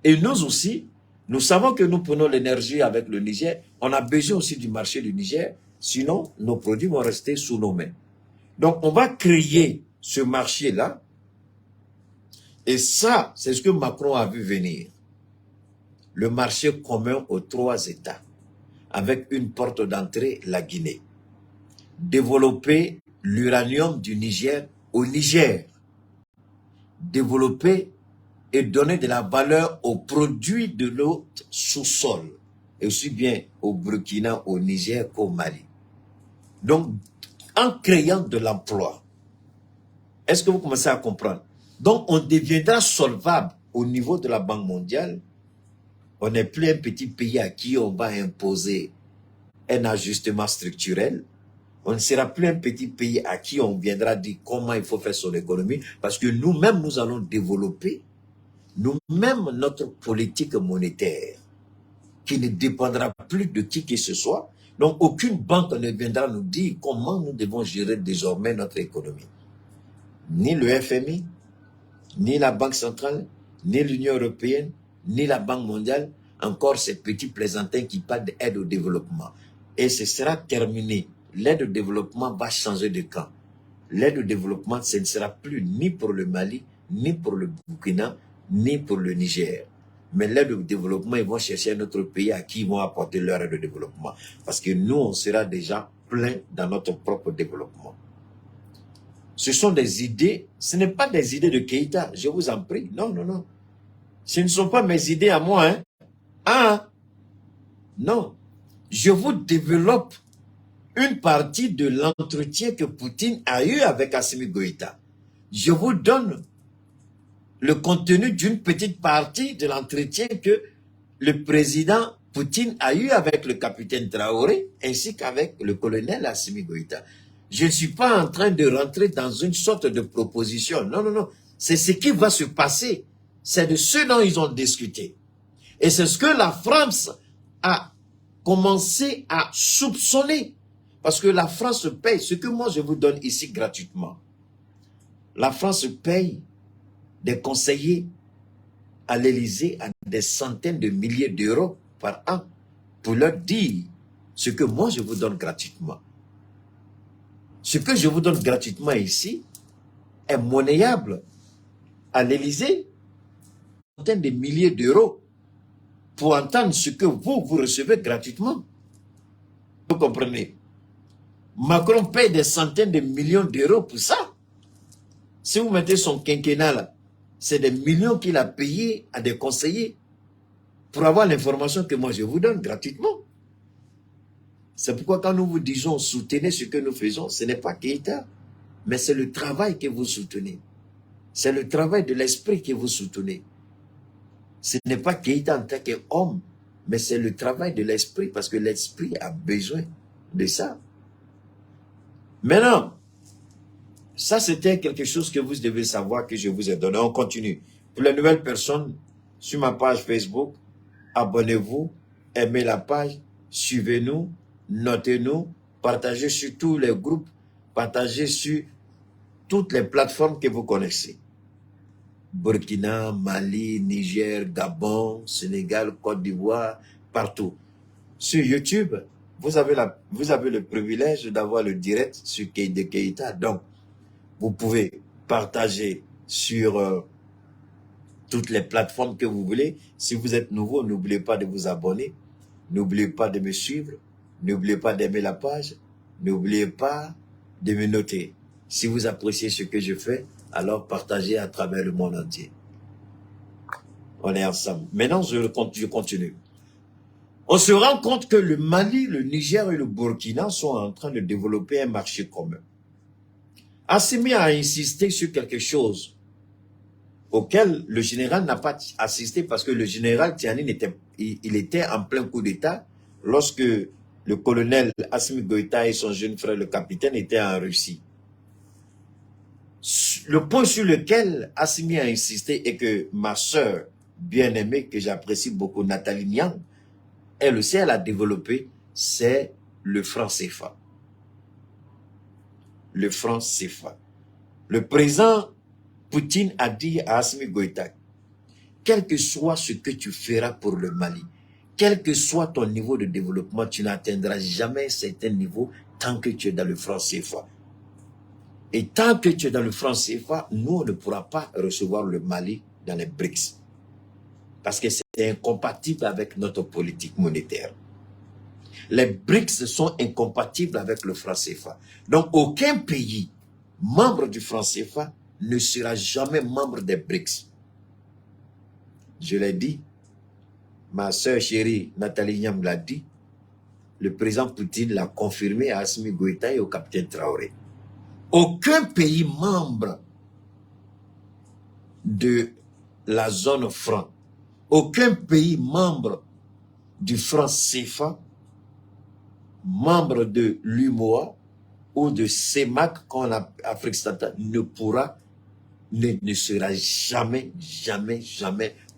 Et nous aussi, nous savons que nous prenons l'énergie avec le Niger, on a besoin aussi du marché du Niger, sinon nos produits vont rester sous nos mains. Donc, on va créer ce marché-là, et ça, c'est ce que Macron a vu venir. Le marché commun aux 3 États, avec une porte d'entrée, la Guinée. Développer l'uranium du Niger au Niger. Développer et donner de la valeur aux produits de notre sous-sol, et aussi bien au Burkina, au Niger qu'au Mali. Donc, en créant de l'emploi, est-ce que vous commencez à comprendre? Donc, on deviendra solvable au niveau de la Banque mondiale. On n'est plus un petit pays à qui on va imposer un ajustement structurel. On ne sera plus un petit pays à qui on viendra dire comment il faut faire son économie, parce que nous-mêmes, nous allons développer nous-mêmes notre politique monétaire, qui ne dépendra plus de qui que ce soit. Donc, aucune banque ne viendra nous dire comment nous devons gérer désormais notre économie. Ni le FMI, ni la Banque centrale, ni l'Union européenne, ni la Banque mondiale, encore ces petits plaisantins qui parlent d'aide au développement. Et ce sera terminé. L'aide au développement va changer de camp. L'aide au développement, ce ne sera plus ni pour le Mali, ni pour le Burkina, ni pour le Niger. Mais l'aide au développement, ils vont chercher un autre pays à qui ils vont apporter leur aide au développement. Parce que nous, on sera déjà plein dans notre propre développement. Ce sont des idées, ce n'est pas des idées de Keïta, je vous en prie. Non, non, non. Ce ne sont pas mes idées à moi, hein. Ah, non. Je vous développe une partie de l'entretien que Poutine a eu avec Assimi Goïta. Je vous donne le contenu d'une petite partie de l'entretien que le président Poutine a eu avec le capitaine Traoré ainsi qu'avec le colonel Assimi Goïta. Je ne suis pas en train de rentrer dans une sorte de proposition. Non, non, non. C'est ce qui va se passer. C'est de ce dont ils ont discuté. Et c'est ce que la France a commencé à soupçonner. Parce que la France paye ce que moi je vous donne ici gratuitement. La France paye des conseillers à l'Élysée à des centaines de milliers d'euros par an pour leur dire ce que moi je vous donne gratuitement. Ce que je vous donne gratuitement ici est monnayable à l'Élysée, centaines de milliers d'euros pour entendre ce que vous recevez gratuitement. Vous comprenez? Macron paye des centaines de millions d'euros pour ça. Si vous mettez son quinquennat là, c'est des millions qu'il a payés à des conseillers pour avoir l'information que moi je vous donne gratuitement. C'est pourquoi quand nous vous disons soutenez ce que nous faisons, ce n'est pas Keïta, mais c'est le travail que vous soutenez. C'est le travail de l'esprit que vous soutenez. Ce n'est pas Keïta en tant qu'homme, mais c'est le travail de l'esprit, parce que l'esprit a besoin de ça. Maintenant, ça c'était quelque chose que vous devez savoir que je vous ai donné. On continue. Pour les nouvelles personnes, sur ma page Facebook, abonnez-vous, aimez la page, suivez-nous, notez-nous, partagez sur tous les groupes, partagez sur toutes les plateformes que vous connaissez. Burkina, Mali, Niger, Gabon, Sénégal, Côte d'Ivoire, partout. Sur YouTube, vous avez le privilège d'avoir le direct sur de Keïta. Donc, vous pouvez partager sur toutes les plateformes que vous voulez. Si vous êtes nouveau, n'oubliez pas de vous abonner. N'oubliez pas de me suivre. N'oubliez pas d'aimer la page. N'oubliez pas de me noter. Si vous appréciez ce que je fais, alors partagez à travers le monde entier. On est ensemble. Maintenant, je continue. On se rend compte que le Mali, le Niger et le Burkina sont en train de développer un marché commun. Assimi a insisté sur quelque chose auquel le général n'a pas assisté parce que le général Tiani était en plein coup d'État lorsque le colonel Assimi Goïta et son jeune frère, le capitaine, étaient en Russie. Le point sur lequel Assimi a insisté et que ma sœur bien-aimée, que j'apprécie beaucoup, Nathalie Niang, elle aussi, elle a développé, c'est le franc CFA. Le franc CFA. Le président Poutine a dit à Assimi Goïta, quel que soit ce que tu feras pour le Mali, quel que soit ton niveau de développement, tu n'atteindras jamais un certain niveau tant que tu es dans le franc CFA. Et tant que tu es dans le franc CFA, nous, on ne pourra pas recevoir le Mali dans les BRICS. Parce que c'est incompatible avec notre politique monétaire. Les BRICS sont incompatibles avec le franc CFA. Donc, aucun pays membre du franc CFA ne sera jamais membre des BRICS. Je l'ai dit, ma soeur chérie Nathalie Niam l'a dit, le président Poutine l'a confirmé à Assimi Goïta et au capitaine Traoré. Aucun pays membre de la zone franc, aucun pays membre du franc CFA, membre de l'UMOA ou de CEMAC, qu'on a Afrique centrale, ne sera jamais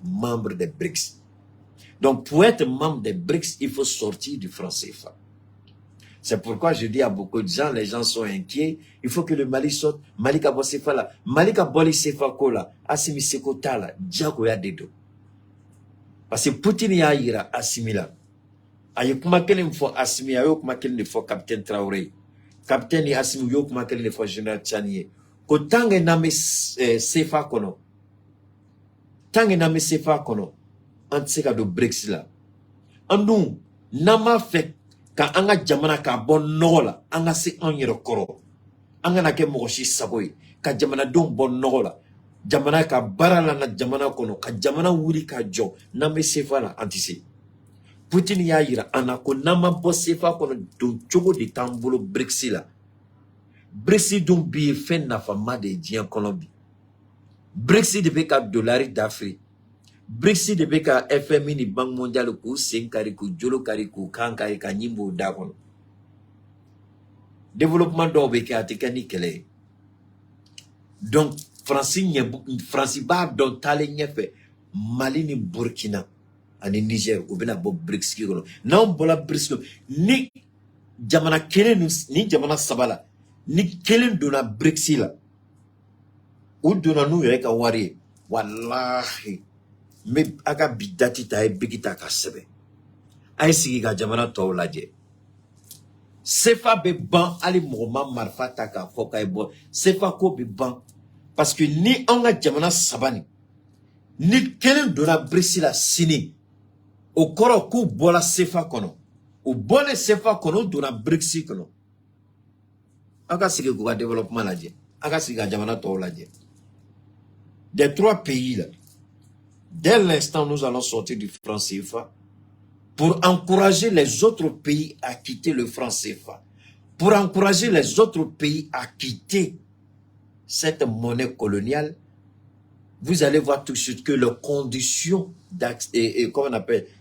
membre des BRICS. Donc, pour être membre des BRICS, il faut sortir du franc CFA. C'est pourquoi je dis à beaucoup de gens, les gens sont inquiets, il faut que le Mali sorte. Mali ka bo CFA là, Mali ka boli CFA ko là, Assimi Seko ta là, Djago ya dedo. Parce que Poutine ya ira Assimi là. Ayo kuma kelen fo Assimi, ayo kuma kelen fo capitaine Traoré. Capitaine ni Assimi yo kuma kelen fo général Tchanier. Ko tangue na me CFA kono. Tangue na me CFA kono. Antseka do BRICS là. Andou nama fait ka anga jamana ka bon nola anga se an yero koro anga na ke mogoshi saboy ka jamana don bon nola jamana ka barala na jamana kono ka jamana wuri ka jo na me sefa la antisi Putin ya yira anako nama bo sefa kono don chogo de tambolo brexila brexi dum bi fen na fama de dien Colombie brexi de beka dolari d'Afrique BRICS de beka FMI ni Banque mondiale ku senkari ku jolo kari ku kankari ka nyimbo dakono. Développement do beka atikani kele. Donc Franci ba don tale nyefe Mali ni Burkina ani Niger ou bena bo BRICS ki kono. Non bola BRICS ni jamana kelen ni jamana sabala ni kelen dona BRICS la. Ou dona nou yere ka wari wallahi me aga bidati ta bigita ka sebe ay sigi ga jamana to laje sefa be ban ali moma marfa ta ka foka e bo sefa ko be ban Parce que ni on a Djamana Sabani, ni kelen donna BRICS la sini, au koro ku bola sefa kono, ou bole sefa kono donna BRICS kono. Aka sige kuka développement la dje, aka sige Djamana to la dje. Des 3 pays là, dès l'instant nous allons sortir du franc CFA, pour encourager les autres pays à quitter le franc CFA, pour encourager les autres pays à quitter cette monnaie coloniale, vous allez voir tout de suite que les conditions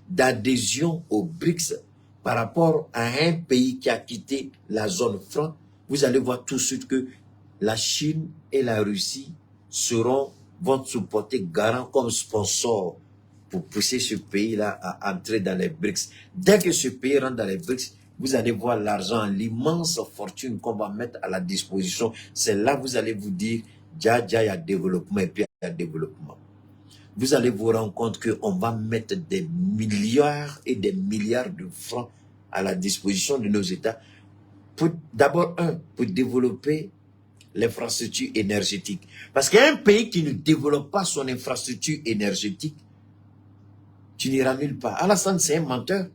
d'adhésion au BRICS par rapport à un pays qui a quitté la zone franc, vous allez voir tout de suite que la Chine et la Russie vont se porter garant comme sponsor pour pousser ce pays-là à entrer dans les BRICS. Dès que ce pays rentre dans les BRICS, vous allez voir l'argent, l'immense fortune qu'on va mettre à la disposition. C'est là que vous allez vous dire, il y a développement et puis il y a développement. Vous allez vous rendre compte qu'on va mettre des milliards et des milliards de francs à la disposition de nos États. D'abord, pour développer l'infrastructure énergétique. Parce qu'un pays qui ne développe pas son infrastructure énergétique, tu n'iras nulle part. Alassane, c'est un menteur.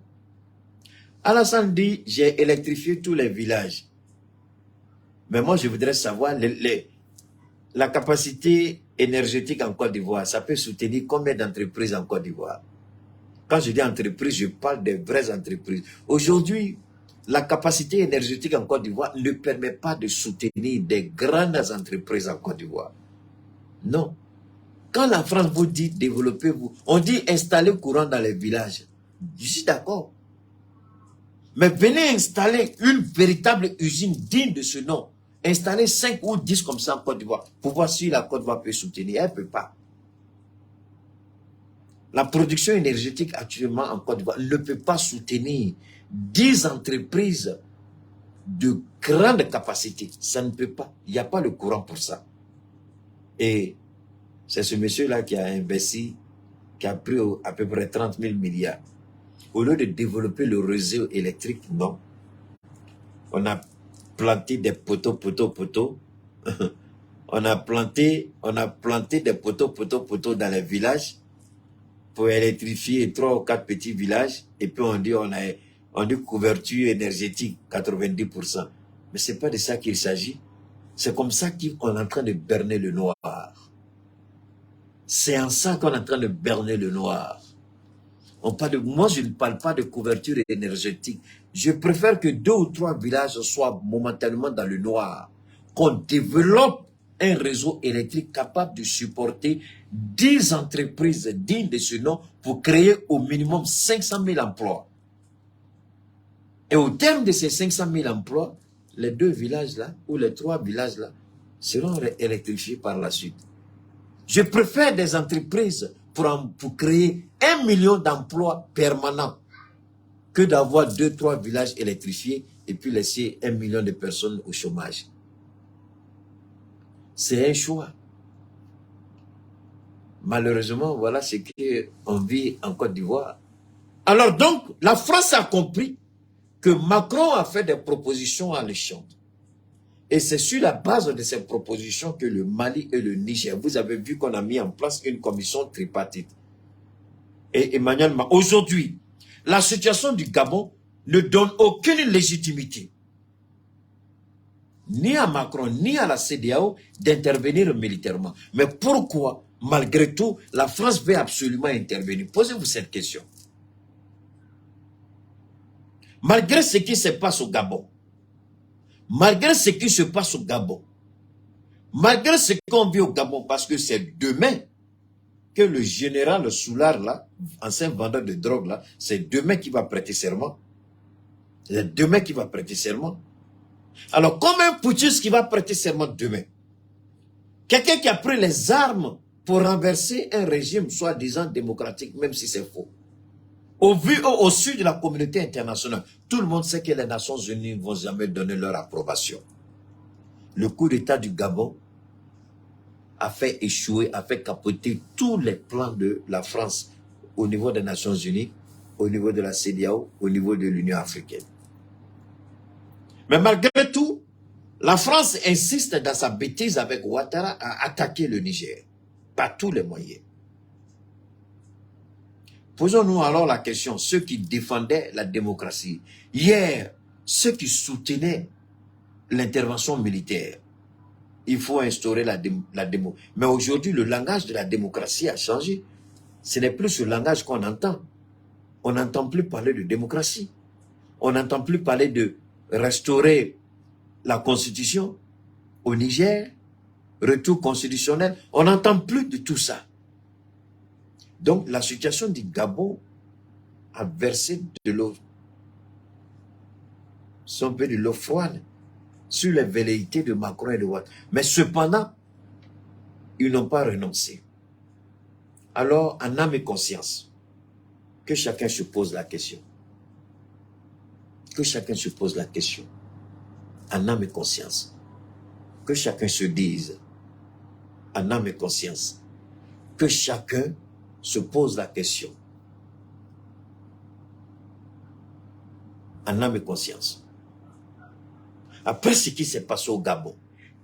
Alassane dit, j'ai électrifié tous les villages. Mais moi, je voudrais savoir la capacité énergétique en Côte d'Ivoire. Ça peut soutenir combien d'entreprises en Côte d'Ivoire? Quand je dis entreprise, je parle des vraies entreprises. Aujourd'hui, la capacité énergétique en Côte d'Ivoire ne permet pas de soutenir des grandes entreprises en Côte d'Ivoire. Non. Quand la France vous dit développez-vous, on dit installer courant dans les villages. Je suis d'accord. Mais venez installer une véritable usine digne de ce nom. Installer 5 ou 10 comme ça en Côte d'Ivoire. Pour voir si la Côte d'Ivoire peut soutenir. Elle ne peut pas. La production énergétique actuellement en Côte d'Ivoire ne peut pas soutenir 10 entreprises de grande capacité. Ça ne peut pas. Il n'y a pas le courant pour ça. Et c'est ce monsieur-là qui a investi, qui a pris à peu près 30 000 milliards. Au lieu de développer le réseau électrique, non. On a planté des poteaux. on a planté des poteaux dans les villages pour électrifier 3 ou 4 petits villages. Et puis on dit couverture énergétique 90%. Mais c'est pas de ça qu'il s'agit. C'est comme ça qu'on est en train de berner le noir. C'est en ça qu'on est en train de berner le noir. Moi, je ne parle pas de couverture énergétique. Je préfère que 2 ou 3 villages soient momentanément dans le noir. Qu'on développe un réseau électrique capable de supporter 10 entreprises dignes de ce nom pour créer au minimum 500 000 emplois. Et au terme de ces 500 000 emplois, les 2 villages-là, ou les 3 villages-là, seront électrifiés par la suite. Je préfère des entreprises pour créer 1 million d'emplois permanents que d'avoir 2-3 villages électrifiés et puis laisser 1 million de personnes au chômage. C'est un choix. Malheureusement, voilà ce qu'on vit en Côte d'Ivoire. Alors donc, la France a compris que Macron a fait des propositions alléchantes. Et c'est sur la base de ces propositions que le Mali et le Niger, vous avez vu qu'on a mis en place une commission tripartite. Et Emmanuel Macron, aujourd'hui, la situation du Gabon ne donne aucune légitimité, ni à Macron, ni à la CEDEAO, d'intervenir militairement. Mais pourquoi, malgré tout, la France veut absolument intervenir? Posez-vous cette question. Malgré ce qui se passe au Gabon, malgré ce qui se passe au Gabon, malgré ce qu'on vit au Gabon, parce que c'est demain que le général Soulard, là, ancien vendeur de drogue, là, c'est demain qu'il va prêter serment. C'est demain qu'il va prêter serment. Alors, comme un putschiste qui va prêter serment demain, quelqu'un qui a pris les armes pour renverser un régime soi-disant démocratique, même si c'est faux, au sud de la communauté internationale, tout le monde sait que les Nations Unies ne vont jamais donner leur approbation. Le coup d'État du Gabon a fait échouer, a fait capoter tous les plans de la France au niveau des Nations Unies, au niveau de la CEDEAO, au niveau de l'Union africaine. Mais malgré tout, La France insiste dans sa bêtise avec Ouattara à attaquer le Niger, par tous les moyens. Posons-nous alors la question, ceux qui défendaient la démocratie, hier, ceux qui soutenaient l'intervention militaire, il faut instaurer la démo. Mais aujourd'hui, le langage de la démocratie a changé. Ce n'est plus ce langage qu'on entend. On n'entend plus parler de démocratie. On n'entend plus parler de restaurer la constitution au Niger, retour constitutionnel. On n'entend plus de tout ça. Donc, la situation du Gabon a versé de l'eau, un peu de l'eau froide sur les velléités de Macron et de Ouattara. Mais cependant, ils n'ont pas renoncé. Alors, en âme et conscience, que chacun se pose la question. Que chacun se pose la question. En âme et conscience. Que chacun se dise, en âme et conscience, que chacun se pose la question. En âme et conscience. Après ce qui s'est passé au Gabon,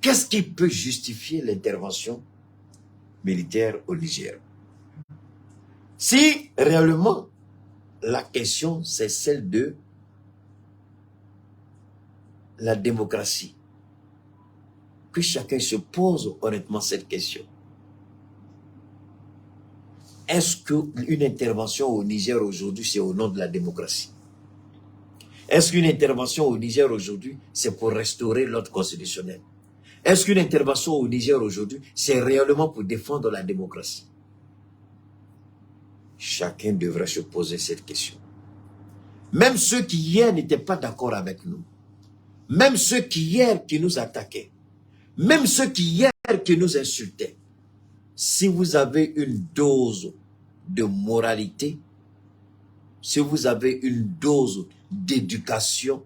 qu'est-ce qui peut justifier l'intervention militaire au Niger? Si réellement la question c'est celle de la démocratie, que chacun se pose honnêtement cette question. Est-ce qu'une intervention au Niger aujourd'hui, c'est au nom de la démocratie? Est-ce qu'une intervention au Niger aujourd'hui, c'est pour restaurer l'ordre constitutionnel? Est-ce qu'une intervention au Niger aujourd'hui, c'est réellement pour défendre la démocratie? Chacun devrait se poser cette question. Même ceux qui hier n'étaient pas d'accord avec nous, même ceux qui hier qui nous attaquaient, même ceux qui hier qui nous insultaient, si vous avez une dose de moralité, si vous avez une dose d'éducation,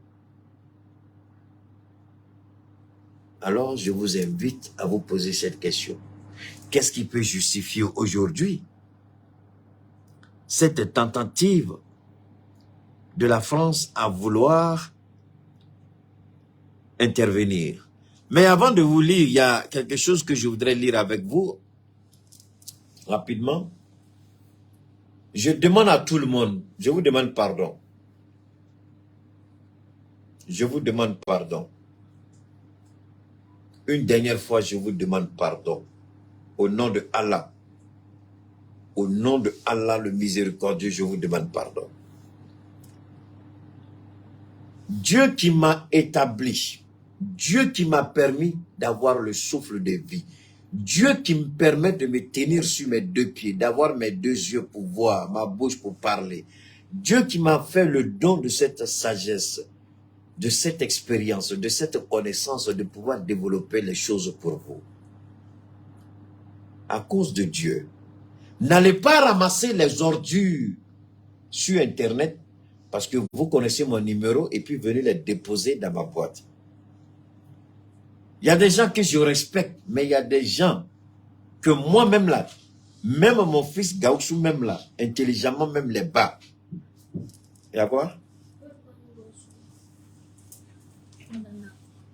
alors je vous invite à vous poser cette question. Qu'est-ce qui peut justifier aujourd'hui cette tentative de la France à vouloir intervenir? Mais avant de vous lire, il y a quelque chose que je voudrais lire avec vous, rapidement. Je demande à tout le monde, je vous demande pardon. Je vous demande pardon. Une dernière fois, je vous demande pardon. Au nom de Allah. Au nom de Allah le miséricordieux, je vous demande pardon. Dieu qui m'a établi, Dieu qui m'a permis d'avoir le souffle de vie, Dieu qui me permet de me tenir sur mes deux pieds, d'avoir mes deux yeux pour voir, ma bouche pour parler, Dieu qui m'a fait le don de cette sagesse, de cette expérience, de cette connaissance, de pouvoir développer les choses pour vous. À cause de Dieu, n'allez pas ramasser les ordures sur Internet parce que vous connaissez mon numéro et puis venez les déposer dans ma boîte. Il y a des gens que je respecte, mais il y a des gens que moi-même là, même mon fils Gaoussou même là, intelligemment même les bat. Il y a quoi?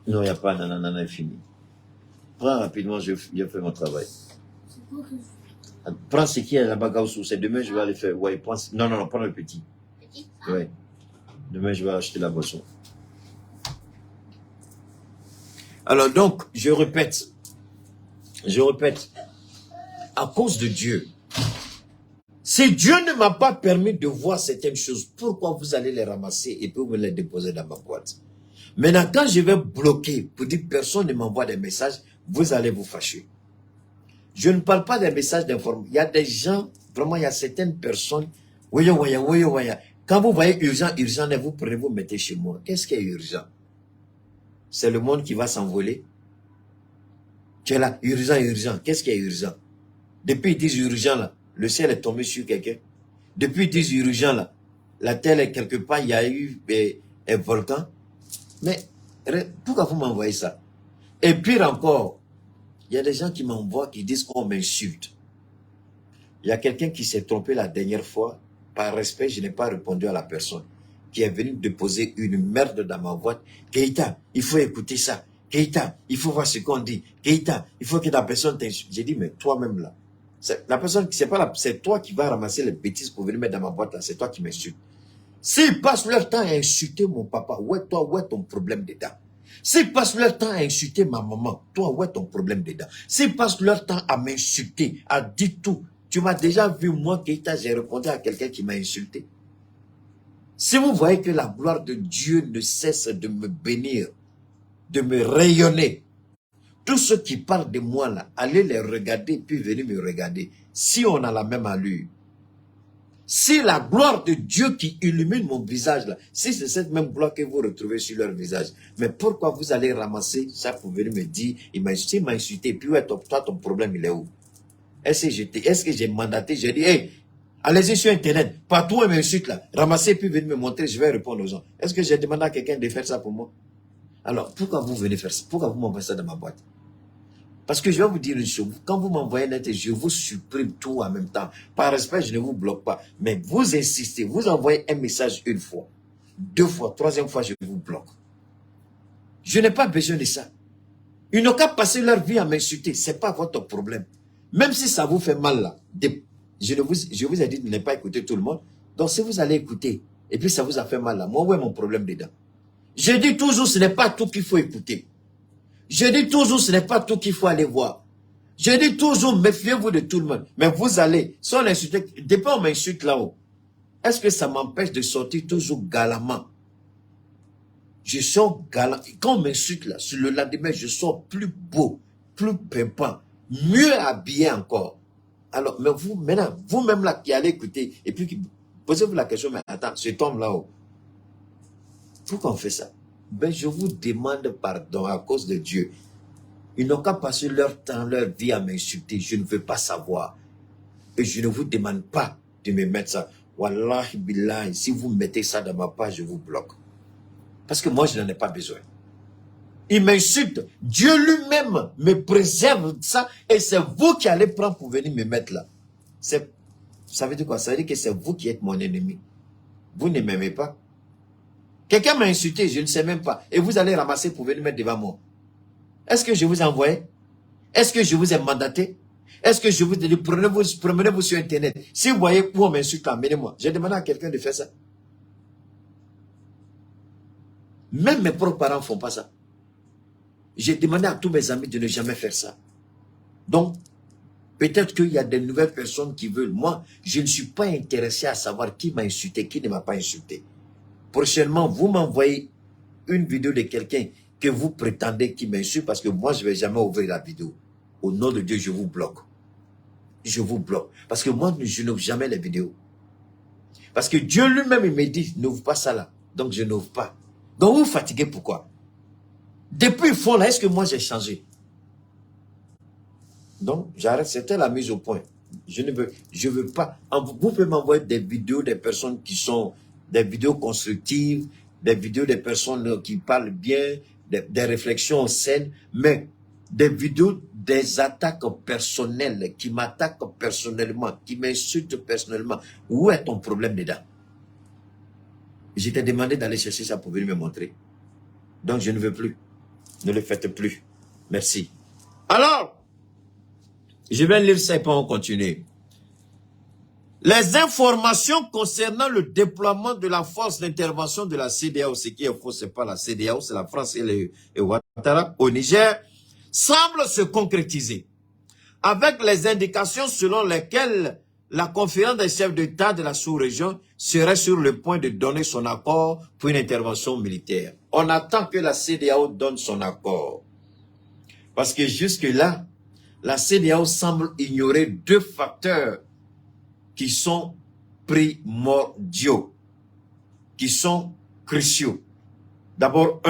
Non, il n'y a pas nanana, fini. Prends rapidement, je fais mon travail. Prends ce qui est là-bas, Gaoussou. C'est demain, je vais aller faire. Ouais, prends. Non, prends le petit. Oui. Demain, je vais acheter la boisson. Alors donc, je répète, à cause de Dieu, si Dieu ne m'a pas permis de voir certaines choses, pourquoi vous allez les ramasser et puis vous les déposer dans ma boîte? Maintenant, quand je vais bloquer pour dire personne ne m'envoie des messages, vous allez vous fâcher. Je ne parle pas des messages d'information. Il y a des gens, vraiment, il y a certaines personnes, quand vous voyez urgent, vous prenez, vous mettez chez moi. Qu'est-ce qui est urgent? C'est le monde qui va s'envoler. Tu es là, urgent. Qu'est-ce qui est urgent? Depuis ils disent urgent là, le ciel est tombé sur quelqu'un. Depuis ils disent urgent là, la terre est quelque part, il y a eu un volcan. Mais pourquoi vous m'envoyez ça? Et pire encore, il y a des gens qui m'envoient, qui disent qu'on m'insulte. Il y a quelqu'un qui s'est trompé la dernière fois. Par respect, je n'ai pas répondu à la personne qui est venue déposer une merde dans ma boîte. Keïta, il faut écouter ça. Keïta, il faut voir ce qu'on dit. Keïta, il faut que la personne t'insulte. J'ai dit, mais toi-même là, la personne, c'est toi qui vas ramasser les bêtises pour venir mettre dans ma boîte là, c'est toi qui m'insultes. S'ils passent leur temps à insulter mon papa, où est ton problème dedans? S'ils passent leur temps à insulter ma maman, toi, où est ton problème dedans? S'ils passent leur temps à m'insulter, à dire tout, tu m'as déjà vu, moi, Keïta, j'ai répondu à quelqu'un qui m'a insulté. Si vous voyez que la gloire de Dieu ne cesse de me bénir, de me rayonner, tous ceux qui parlent de moi là, allez les regarder puis venez me regarder. Si on a la même allure, si la gloire de Dieu qui illumine mon visage là, si c'est cette même gloire que vous retrouvez sur leur visage, mais pourquoi vous allez ramasser ça pour venir me dire, il m'a insulté, puis ouais, toi ton problème il est où? Est-ce que j'ai mandaté, j'ai dit, hey, allez-y sur internet, partout où il m'insulte là, ramassez puis venez me montrer, je vais répondre aux gens. Est-ce que j'ai demandé à quelqu'un de faire ça pour moi? Alors, pourquoi vous venez faire ça? Pourquoi vous m'envoyez ça dans ma boîte? Parce que je vais vous dire une chose, quand vous m'envoyez net, je vous supprime tout en même temps. Par respect, je ne vous bloque pas. Mais vous insistez, vous envoyez un message une fois, deux fois, troisième fois, je vous bloque. Je n'ai pas besoin de ça. Ils n'ont qu'à passer leur vie à m'insulter. Ce n'est pas votre problème. Même si ça vous fait mal là. Je vous ai dit de ne pas écouter tout le monde. Donc si vous allez écouter, et puis ça vous a fait mal là, moi, où est mon problème dedans? Je dis toujours, ce n'est pas tout qu'il faut écouter. Je dis toujours, ce n'est pas tout qu'il faut aller voir. Je dis toujours, méfiez-vous de tout le monde. Mais vous allez, si on insulte, depuis on m'insulte là-haut, est-ce que ça m'empêche de sortir toujours galamment? Je sors galant. Quand on m'insulte là, sur le lendemain, je sors plus beau, plus pimpant, mieux habillé encore. Alors, mais vous, maintenant, vous-même là qui allez écouter, et puis posez-vous la question, mais attends, cet homme là-haut, pourquoi on fait ça? Ben, je vous demande pardon à cause de Dieu. Ils n'ont qu'à passer leur temps, leur vie à m'insulter. Je ne veux pas savoir. Et je ne vous demande pas de me mettre ça. Wallahi billahi, si vous mettez ça dans ma page, je vous bloque. Parce que moi, je n'en ai pas besoin. Ils m'insultent. Dieu lui-même me préserve de ça. Et c'est vous qui allez prendre pour venir me mettre là. Ça veut dire quoi? Ça veut dire que c'est vous qui êtes mon ennemi. Vous ne m'aimez pas. Quelqu'un m'a insulté, je ne sais même pas. Et vous allez ramasser pour venir mettre devant moi. Est-ce que je vous ai envoyé? Est-ce que je vous ai mandaté? Est-ce que je vous ai dit, promenez-vous sur internet. Si vous voyez où on m'insulte, amenez-moi. J'ai demandé à quelqu'un de faire ça. Même mes propres parents ne font pas ça. J'ai demandé à tous mes amis de ne jamais faire ça. Donc, peut-être qu'il y a de nouvelles personnes qui veulent. Moi, je ne suis pas intéressé à savoir qui m'a insulté, qui ne m'a pas insulté. Prochainement, vous m'envoyez une vidéo de quelqu'un que vous prétendez qui m'insulte parce que moi, je ne vais jamais ouvrir la vidéo. Au nom de Dieu, je vous bloque. Je vous bloque. Parce que moi, je n'ouvre jamais les vidéos. Parce que Dieu lui-même, il me dit, n'ouvre pas ça là. Donc, je n'ouvre pas. Donc, vous fatiguez pourquoi? Depuis le fond là, est-ce que moi, j'ai changé? Donc, j'arrête. C'était la mise au point. Je veux pas. Vous pouvez m'envoyer des vidéos des personnes qui sont des vidéos constructives, des vidéos des personnes qui parlent bien, des réflexions saines, mais des vidéos des attaques personnelles, qui m'attaquent personnellement, qui m'insultent personnellement. Où est ton problème dedans? Je t'ai demandé d'aller chercher ça pour venir me montrer. Donc, je ne veux plus. Ne le faites plus. Merci. Alors, je vais lire ça et puis on continue. Les informations concernant le déploiement de la force d'intervention de la CEDEAO, ce qui est faux, ce n'est pas la CEDEAO, c'est la France et Ouattara au Niger, semblent se concrétiser, avec les indications selon lesquelles la conférence des chefs d'État de la sous-région serait sur le point de donner son accord pour une intervention militaire. On attend que la CEDEAO donne son accord. Parce que jusque-là, la CEDEAO semble ignorer deux facteurs qui sont primordiaux, qui sont cruciaux. D'abord,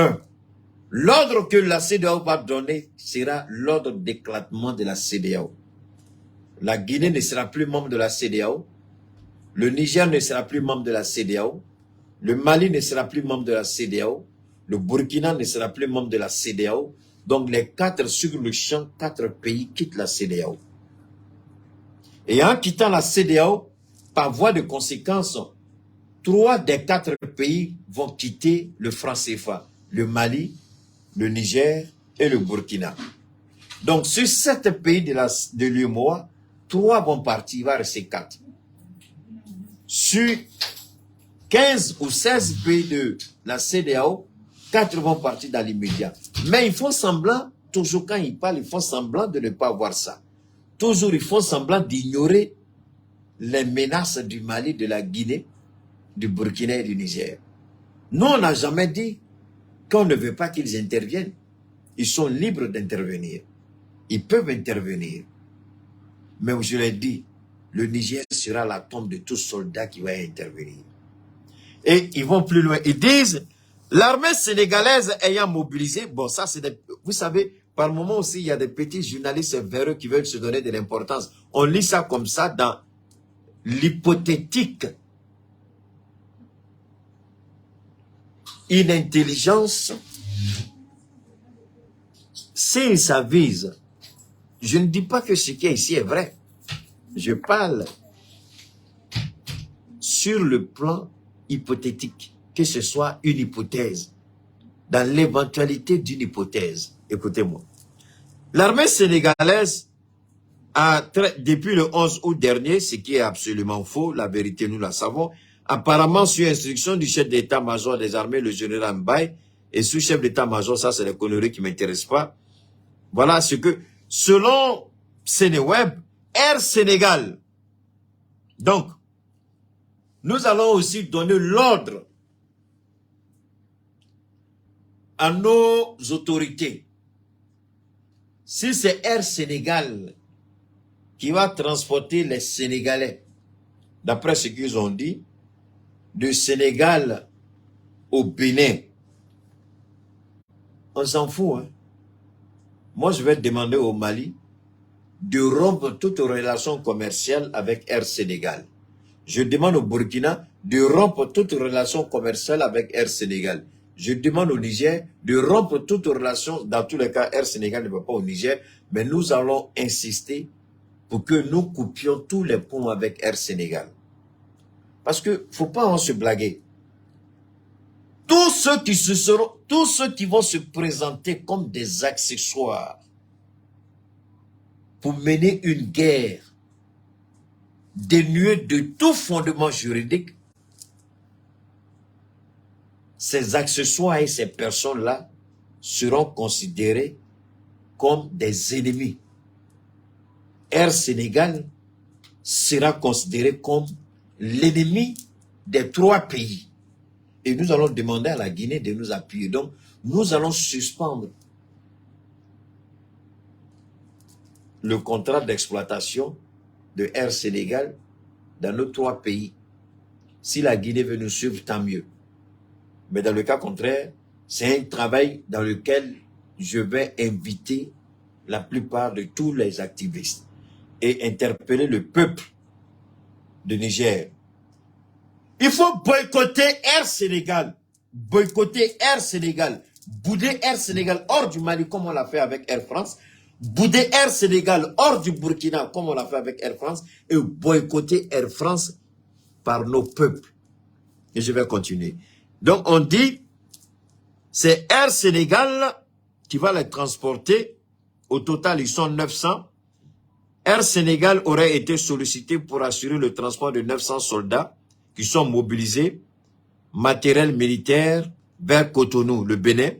l'ordre que la CEDEAO va donner sera l'ordre d'éclatement de la CEDEAO. La Guinée ne sera plus membre de la CEDEAO, le Niger ne sera plus membre de la CEDEAO, le Mali ne sera plus membre de la CEDEAO, le Burkina ne sera plus membre de la CEDEAO. Donc les 4 sur le champ, 4 pays quittent la CEDEAO. Et en quittant la CEDEAO, par voie de conséquence, 3 des 4 pays vont quitter le franc CFA. Le Mali, le Niger et le Burkina. Donc, sur 7 pays de l'UEMOA, 3 vont partir, il va rester 4. Sur 15 ou 16 pays de la CEDEAO, 4 vont partir dans l'immédiat. Mais ils font semblant, toujours quand ils parlent, ils font semblant de ne pas voir ça. Toujours, ils font semblant d'ignorer les menaces du Mali, de la Guinée, du Burkina et du Niger. Nous, on n'a jamais dit qu'on ne veut pas qu'ils interviennent. Ils sont libres d'intervenir. Ils peuvent intervenir. Mais je l'ai dit, le Niger sera la tombe de tout soldat qui va intervenir. Et ils vont plus loin. Ils disent, l'armée sénégalaise ayant mobilisé, bon ça c'est des, vous savez, par moment aussi il y a des petits journalistes véreux qui veulent se donner de l'importance. On lit ça comme ça dans l'hypothétique inintelligence. S'ils s'avisent, je ne dis pas que ce qui est ici est vrai. Je parle sur le plan hypothétique, que ce soit une hypothèse, dans l'éventualité d'une hypothèse. Écoutez-moi. L'armée sénégalaise a, depuis le 11 août dernier, ce qui est absolument faux, la vérité nous la savons, apparemment sur instruction du chef d'état-major des armées, le général Mbaye, et sous-chef d'état-major, ça c'est les conneries qui ne m'intéressent pas. Voilà ce que, selon Sénéweb, Air Sénégal. Donc, nous allons aussi donner l'ordre à nos autorités. Si c'est Air Sénégal qui va transporter les Sénégalais, d'après ce qu'ils ont dit, du Sénégal au Bénin, on s'en fout. Hein? Moi, je vais demander au Mali de rompre toute relation commerciale avec Air Sénégal. Je demande au Burkina de rompre toute relation commerciale avec Air Sénégal. Je demande au Niger de rompre toute relation, dans tous les cas, Air Sénégal ne va pas au Niger, mais nous allons insister pour que nous coupions tous les ponts avec Air Sénégal. Parce que faut pas en se blaguer. Tous ceux qui vont se présenter comme des accessoires pour mener une guerre dénuée de tout fondement juridique, ces accessoires et ces personnes-là seront considérés comme des ennemis. Air Sénégal sera considéré comme l'ennemi des 3 pays. Et nous allons demander à la Guinée de nous appuyer. Donc, nous allons suspendre le contrat d'exploitation de Air Sénégal dans nos 3 pays. Si la Guinée veut nous suivre, tant mieux. Mais dans le cas contraire, c'est un travail dans lequel je vais inviter la plupart de tous les activistes et interpeller le peuple de Niger. Il faut boycotter Air Sénégal. Boycotter Air Sénégal. Bouder Air Sénégal hors du Mali comme on l'a fait avec Air France. Bouder Air Sénégal hors du Burkina comme on l'a fait avec Air France. Et boycotter Air France par nos peuples. Et je vais continuer. Donc on dit, c'est Air Sénégal qui va les transporter. Au total, ils sont 900. Air Sénégal aurait été sollicité pour assurer le transport de 900 soldats qui sont mobilisés, matériel militaire, vers Cotonou, le Bénin,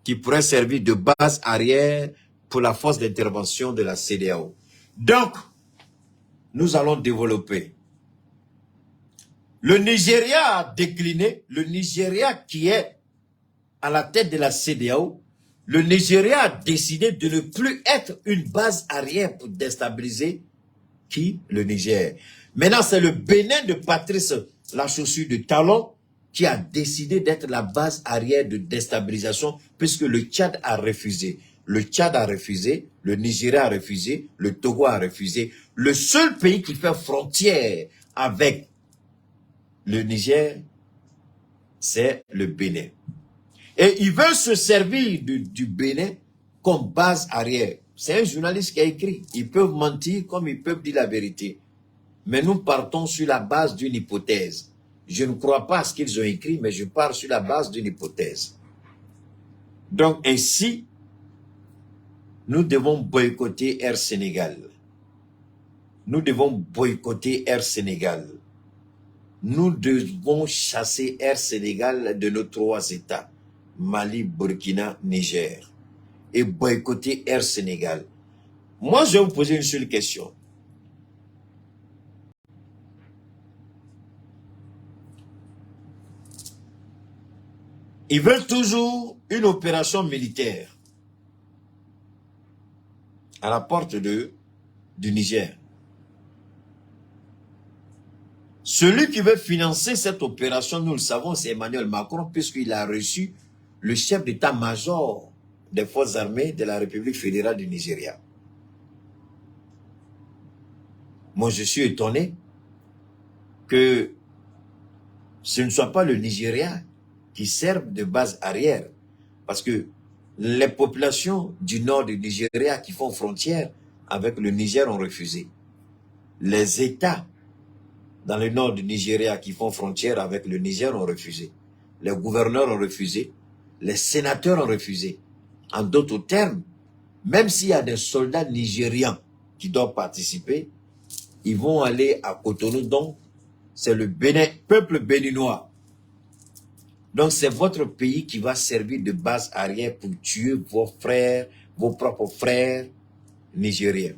qui pourrait servir de base arrière pour la force d'intervention de la CEDEAO. Donc, nous allons développer. Le Nigeria a décliné, le Nigeria qui est à la tête de la CEDEAO, le Nigeria a décidé de ne plus être une base arrière pour déstabiliser qui? Le Niger. Maintenant, c'est le Bénin de Patrice la chaussure de talon qui a décidé d'être la base arrière de déstabilisation puisque le Tchad a refusé. Le Tchad a refusé, le Nigeria a refusé, le Togo a refusé. Le seul pays qui fait frontière avec le Niger, c'est le Bénin. Et ils veulent se servir du Bénin comme base arrière. C'est un journaliste qui a écrit. Ils peuvent mentir comme ils peuvent dire la vérité. Mais nous partons sur la base d'une hypothèse. Je ne crois pas à ce qu'ils ont écrit, mais je pars sur la base d'une hypothèse. Donc ainsi, Nous devons boycotter Air Sénégal. Nous devons boycotter Air Sénégal. Nous devons chasser Air Sénégal de nos 3 États, Mali, Burkina, Niger, et boycotter Air Sénégal. Moi, je vais vous poser une seule question. Ils veulent toujours une opération militaire à la porte du Niger. Celui qui veut financer cette opération, nous le savons, c'est Emmanuel Macron, puisqu'il a reçu le chef d'état-major des forces armées de la République fédérale du Nigeria. Moi, je suis étonné que ce ne soit pas le Nigeria qui serve de base arrière, parce que les populations du nord du Nigeria qui font frontière avec le Niger ont refusé. Les États dans le nord du Nigeria qui font frontière avec le Niger ont refusé. Les gouverneurs ont refusé. Les sénateurs ont refusé. En d'autres termes, même s'il y a des soldats nigérians qui doivent participer, ils vont aller à Cotonou. Donc, c'est le peuple béninois. Donc, c'est votre pays qui va servir de base arrière pour tuer vos frères, vos propres frères nigériens.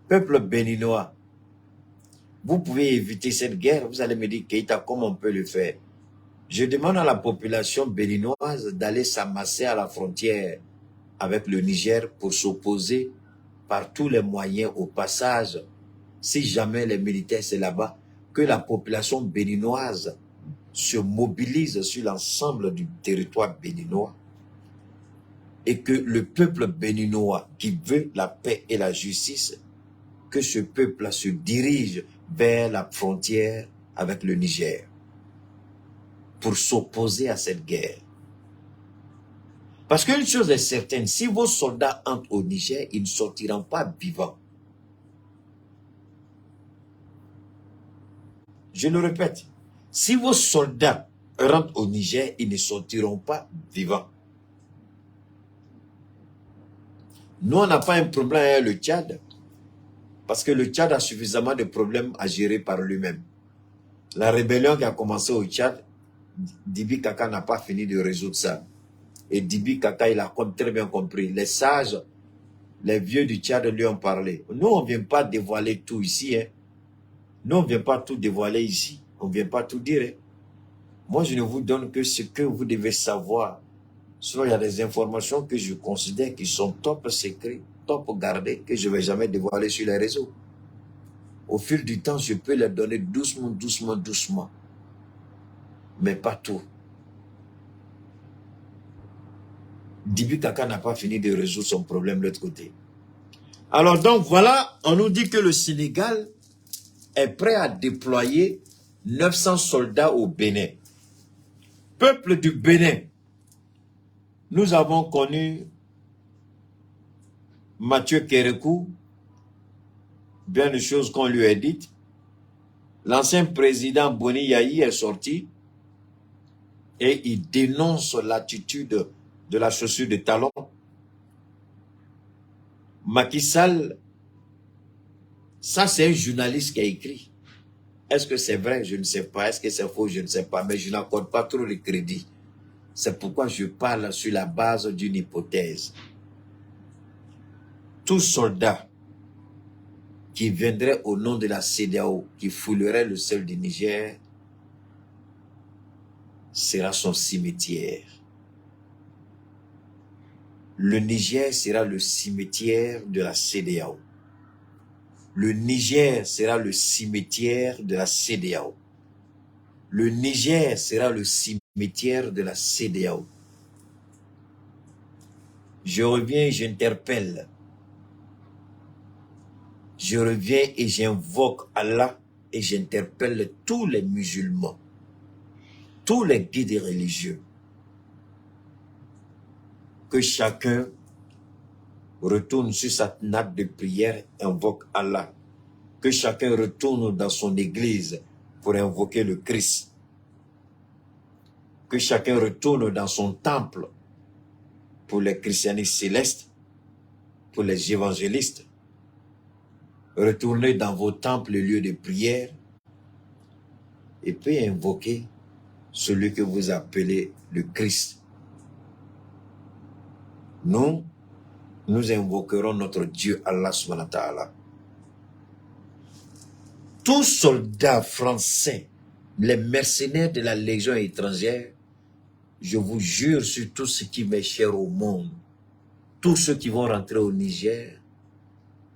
Peuple béninois, vous pouvez éviter cette guerre. Vous allez me dire, Keïta, comment on peut le faire? Je demande à la population béninoise d'aller s'amasser à la frontière avec le Niger pour s'opposer par tous les moyens au passage. Si jamais les militaires sont là-bas, que la population béninoise se mobilise sur l'ensemble du territoire béninois et que le peuple béninois qui veut la paix et la justice, que ce peuple se dirige vers la frontière avec le Niger pour s'opposer à cette guerre. Parce qu'une chose est certaine, si vos soldats entrent au Niger, ils ne sortiront pas vivants. Je le répète, si vos soldats rentrent au Niger, ils ne sortiront pas vivants. Nous, on n'a pas un problème avec le Tchad, parce que le Tchad a suffisamment de problèmes à gérer par lui-même. La rébellion qui a commencé au Tchad, Dibi Kaka n'a pas fini de résoudre ça. Et Dibi Kaka, il a très bien compris. Les sages, les vieux du Tchad lui ont parlé. Nous, on ne vient pas dévoiler tout ici. Hein. Nous, on ne vient pas tout dévoiler ici. On ne vient pas tout dire. Hein. Moi, je ne vous donne que ce que vous devez savoir. Sinon, il y a des informations que je considère qui sont top secrets, top gardées, que je ne vais jamais dévoiler sur les réseaux. Au fil du temps, je peux les donner doucement, doucement, doucement. Mais pas tout. Dibi Kaka n'a pas fini de résoudre son problème de l'autre côté. Alors donc voilà, on nous dit que le Sénégal est prêt à déployer 900 soldats au Bénin. Peuple du Bénin, nous avons connu Mathieu Kérékou, bien de choses qu'on lui a dites. L'ancien président Boni Yahi est sorti et il dénonce l'attitude de la chaussure de talon. Macky Sall, ça c'est un journaliste qui a écrit. Est-ce que c'est vrai? Je ne sais pas. Est-ce que c'est faux? Je ne sais pas. Mais je n'accorde pas trop de crédit. C'est pourquoi je parle sur la base d'une hypothèse. Tout soldat qui viendrait au nom de la CEDEAO, qui foulerait le sol du Niger, sera son cimetière. Le Niger sera le cimetière de la CEDEAO. Le Niger sera le cimetière de la CEDEAO. Le Niger sera le cimetière de la CEDEAO. Je reviens et j'interpelle. Je reviens et j'invoque Allah et j'interpelle tous les musulmans, tous les guides religieux. Que chacun retourne sur sa nappe de prière, invoque Allah. Que chacun retourne dans son église pour invoquer le Christ. Que chacun retourne dans son temple pour les christianistes célestes pour les évangélistes. Retournez dans vos temples, lieux de prière, et puis invoquer celui que vous appelez le Christ. Nous invoquerons notre Dieu, Allah subhanahu wa ta'ala. Tous soldats français, les mercenaires de la Légion étrangère, je vous jure sur tout ce qui m'est cher au monde, tous ceux qui vont rentrer au Niger,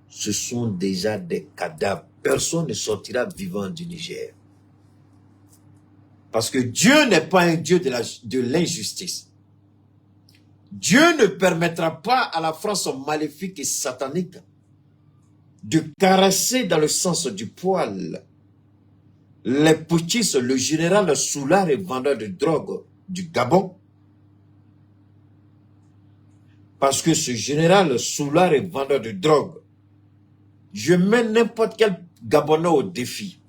ce sont déjà des cadavres. Personne ne sortira vivant du Niger. Parce que Dieu n'est pas un Dieu de l'injustice. Dieu ne permettra pas à la France maléfique et satanique de caresser dans le sens du poil les putschistes, le général Soulard et vendeur de drogue du Gabon. Parce que ce général Soulard et vendeur de drogue, je mets n'importe quel Gabonais au défi.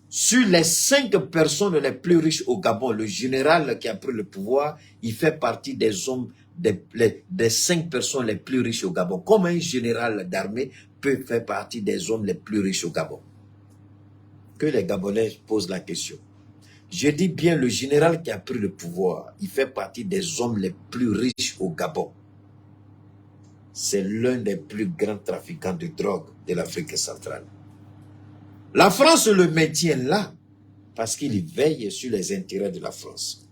Sur les 5 personnes les plus riches au Gabon, le général qui a pris le pouvoir, il fait partie des hommes, des 5 personnes les plus riches au Gabon. Comment un général d'armée peut faire partie des hommes les plus riches au Gabon? Que les Gabonais posent la question. Je dis bien le général qui a pris le pouvoir, il fait partie des hommes les plus riches au Gabon. C'est l'un des plus grands trafiquants de drogue de l'Afrique centrale. La France le maintient là parce qu'il veille sur les intérêts de la France.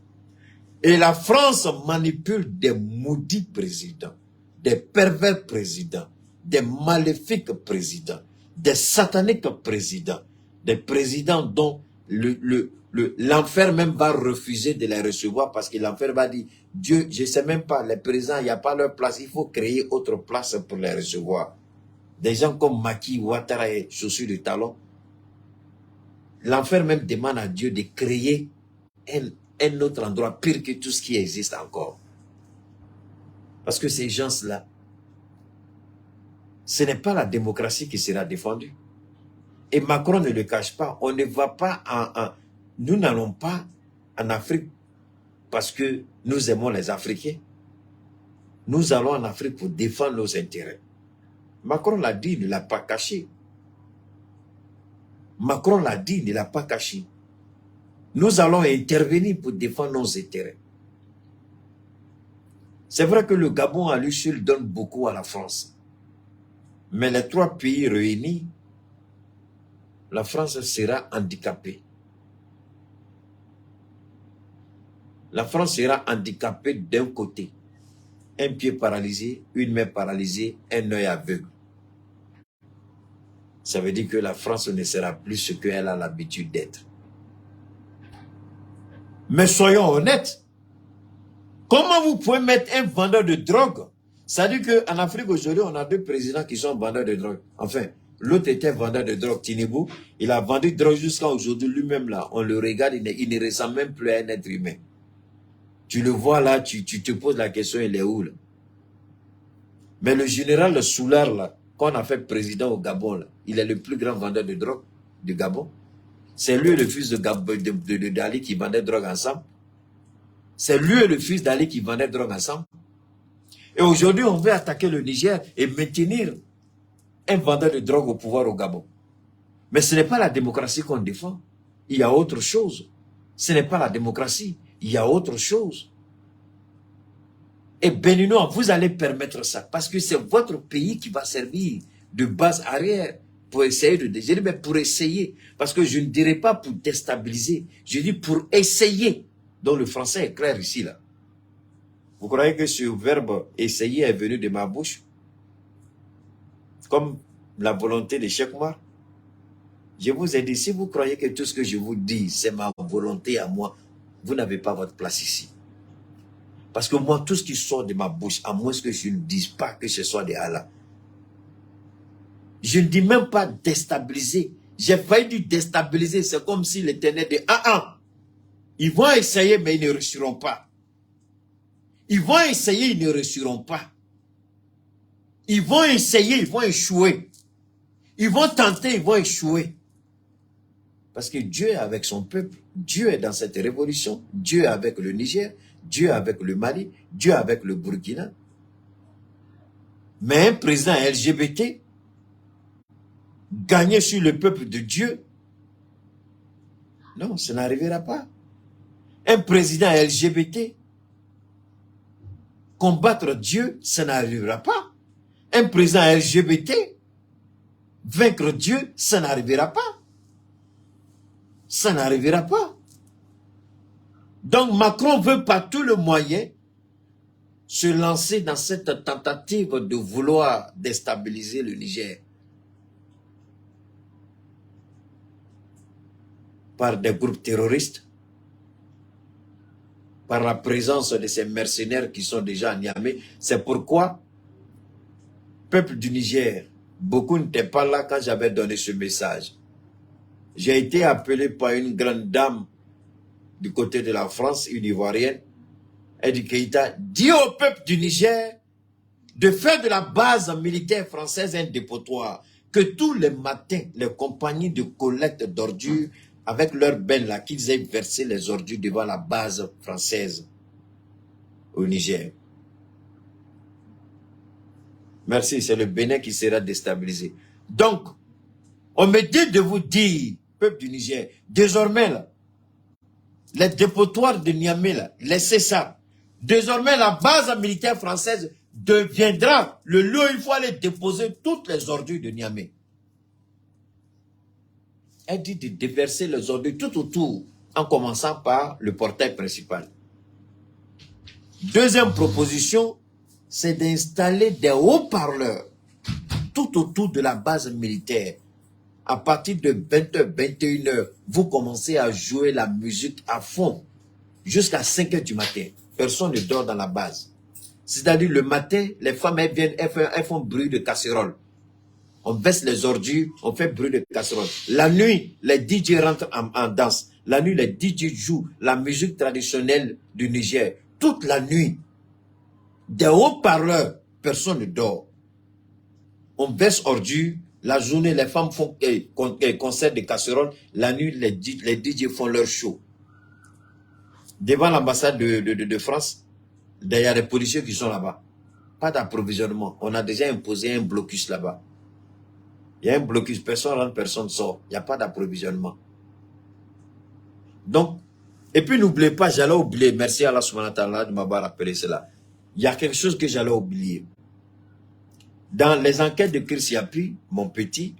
Et la France manipule des maudits présidents, des pervers présidents, des maléfiques présidents, des sataniques présidents, des présidents dont l'enfer même va refuser de les recevoir parce que l'enfer va dire, Dieu, je ne sais même pas, les présidents, il n'y a pas leur place, il faut créer autre place pour les recevoir. Des gens comme Macky, Ouattara et Chaussures de Talon, l'enfer même demande à Dieu de créer un autre endroit pire que tout ce qui existe encore. Parce que ces gens-là, ce n'est pas la démocratie qui sera défendue. Et Macron ne le cache pas. On ne va pas nous n'allons pas en Afrique parce que nous aimons les Africains. Nous allons en Afrique pour défendre nos intérêts. Macron l'a dit, il ne l'a pas caché. Macron l'a dit, il ne l'a pas caché. Nous allons intervenir pour défendre nos intérêts. C'est vrai que le Gabon à lui seul donne beaucoup à la France. Mais les 3 pays réunis, la France sera handicapée. La France sera handicapée d'un côté. Un pied paralysé, une main paralysée, un œil aveugle. Ça veut dire que la France ne sera plus ce qu'elle a l'habitude d'être. Mais soyons honnêtes. Comment vous pouvez mettre un vendeur de drogue? Ça veut dire qu'en Afrique aujourd'hui, on a 2 présidents qui sont vendeurs de drogue. Enfin, l'autre était vendeur de drogue, Tinibou. Il a vendu de drogue jusqu'à aujourd'hui lui-même là. On le regarde, il ne ressemble même plus à un être humain. Tu le vois là, tu te poses la question, il est où là? Mais le général Soulard là, qu'on a fait président au Gabon là, il est le plus grand vendeur de drogue du Gabon. C'est lui le fils de Dali qui vendait drogue ensemble. C'est lui le fils d'Ali qui vendait drogue ensemble. Et aujourd'hui, on veut attaquer le Niger et maintenir un vendeur de drogue au pouvoir au Gabon. Mais ce n'est pas la démocratie qu'on défend. Il y a autre chose. Ce n'est pas la démocratie. Il y a autre chose. Et Béninois, vous allez permettre ça parce que c'est votre pays qui va servir de base arrière pour essayer de déjeuner, mais pour essayer. Parce que je ne dirais pas pour déstabiliser, je dis pour essayer. Donc le français est clair ici là. Vous croyez que ce verbe essayer est venu de ma bouche? Comme la volonté de Cheikh Oumar? Je vous ai dit, si vous croyez que tout ce que je vous dis, c'est ma volonté à moi, vous n'avez pas votre place ici. Parce que moi, tout ce qui sort de ma bouche, à moins que je ne dise pas que ce soit de Allah, je ne dis même pas déstabiliser. J'ai failli dire déstabiliser. C'est comme si l'Éternel dit, ils vont essayer, mais ils ne réussiront pas. Ils vont essayer, ils ne réussiront pas. Ils vont essayer, ils vont échouer. Ils vont tenter, ils vont échouer. Parce que Dieu est avec son peuple. Dieu est dans cette révolution. Dieu est avec le Niger. Dieu est avec le Mali. Dieu est avec le Burkina. Mais un président LGBT gagner sur le peuple de Dieu, non, ça n'arrivera pas. Un président LGBT combattre Dieu, ça n'arrivera pas. Un président LGBT vaincre Dieu, ça n'arrivera pas. Ça n'arrivera pas. Donc Macron veut par tous les moyens se lancer dans cette tentative de vouloir déstabiliser le Niger par des groupes terroristes, par la présence de ces mercenaires qui sont déjà à Niamey. C'est pourquoi, peuple du Niger, beaucoup n'étaient pas là quand j'avais donné ce message. J'ai été appelé par une grande dame du côté de la France, une Ivoirienne. Elle dit, Keïta, dis au peuple du Niger de faire de la base militaire française un dépotoir, que tous les matins, les compagnies de collecte d'ordures avec leurs bennes là, qu'ils aient versé les ordures devant la base française au Niger. Merci, c'est le Bénin qui sera déstabilisé. Donc, on me dit de vous dire, peuple du Niger, désormais là, les dépotoirs de Niamey là, laissez ça. Désormais, la base militaire française deviendra le lieu où il faut aller déposer toutes les ordures de Niamey. Elle dit de déverser les ordures tout autour, en commençant par le portail principal. Deuxième proposition, c'est d'installer des haut-parleurs tout autour de la base militaire. À partir de 20h, 21h, vous commencez à jouer la musique à fond jusqu'à 5h du matin. Personne ne dort dans la base. C'est-à-dire le matin, les femmes elles viennent, elles font bruit de casserole. On baisse les ordures, on fait bruit de casserole. La nuit, les DJ rentrent en danse. La nuit, les DJ jouent la musique traditionnelle du Niger. Toute la nuit, des haut-parleurs, personne ne dort. On baisse ordures. La journée, les femmes font concert de casserole. La nuit, les DJ font leur show. Devant l'ambassade de France, il y a des policiers qui sont là-bas. Pas d'approvisionnement. On a déjà imposé un blocus là-bas. Il y a un blocus, personne rentre, personne sort. Il n'y a pas d'approvisionnement. Donc, et puis n'oubliez pas, j'allais oublier, merci à Allah subhanahu wa ta'ala de m'avoir rappelé cela. Il y a quelque chose que j'allais oublier. Dans les enquêtes de Kirsiapi, mon petit,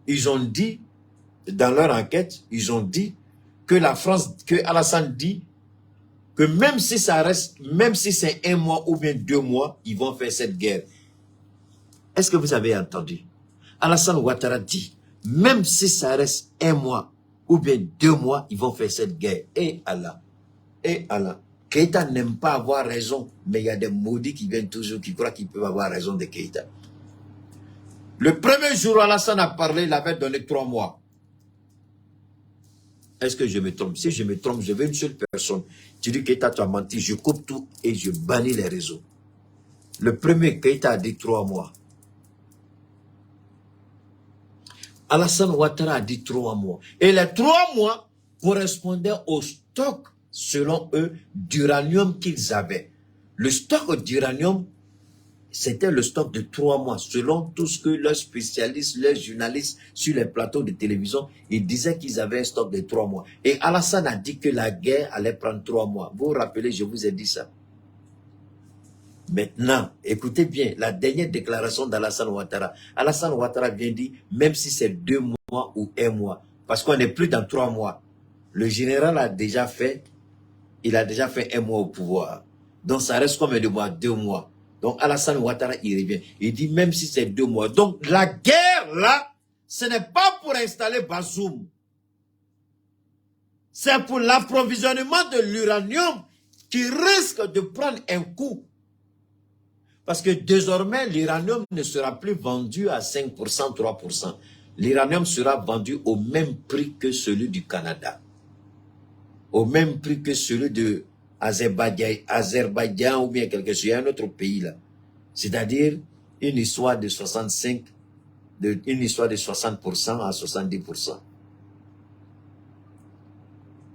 ils ont dit, dans leur enquête, ils ont dit que la France, que Alassane dit que même si ça reste, même si c'est 1 mois ou bien 2 mois, ils vont faire cette guerre. Est-ce que vous avez entendu? Alassane Ouattara dit, même si ça reste 1 mois ou bien 2 mois, ils vont faire cette guerre. Et Allah, et Allah. Keïta n'aime pas avoir raison, mais il y a des maudits qui viennent toujours, qui croient qu'ils peuvent avoir raison de Keïta. Le premier jour où Alassane a parlé, il avait donné 3 mois. Est-ce que je me trompe? Si je me trompe, je veux une seule personne. Tu dis Keïta, tu as menti, je coupe tout et je bannis les réseaux. Le premier, Keïta a dit 3 mois. Alassane Ouattara a dit 3 mois. Et les 3 mois correspondaient au stock, selon eux, d'uranium qu'ils avaient. Le stock d'uranium, c'était le stock de 3 mois. Selon tout ce que leurs spécialistes, leurs journalistes sur les plateaux de télévision, ils disaient qu'ils avaient un stock de 3 mois. Et Alassane a dit que la guerre allait prendre 3 mois. Vous vous rappelez, je vous ai dit ça. Maintenant, écoutez bien, la dernière déclaration d'Alassane Ouattara. Alassane Ouattara vient dire, même si c'est 2 mois ou 1 mois, parce qu'on n'est plus dans 3 mois. Le général a déjà fait, il a déjà fait 1 mois au pouvoir. Donc ça reste combien de mois? 2 mois. Donc Alassane Ouattara, il revient. Il dit, même si c'est 2 mois. Donc la guerre là, ce n'est pas pour installer Bazoum. C'est pour l'approvisionnement de l'uranium qui risque de prendre un coup. Parce que désormais, l'uranium ne sera plus vendu à 5%, 3%. L'uranium sera vendu au même prix que celui du Canada. Au même prix que celui de Azerbaïdjan ou bien quelque chose, il y a un autre pays là. C'est-à-dire une histoire de 65, une histoire de 60% à 70%.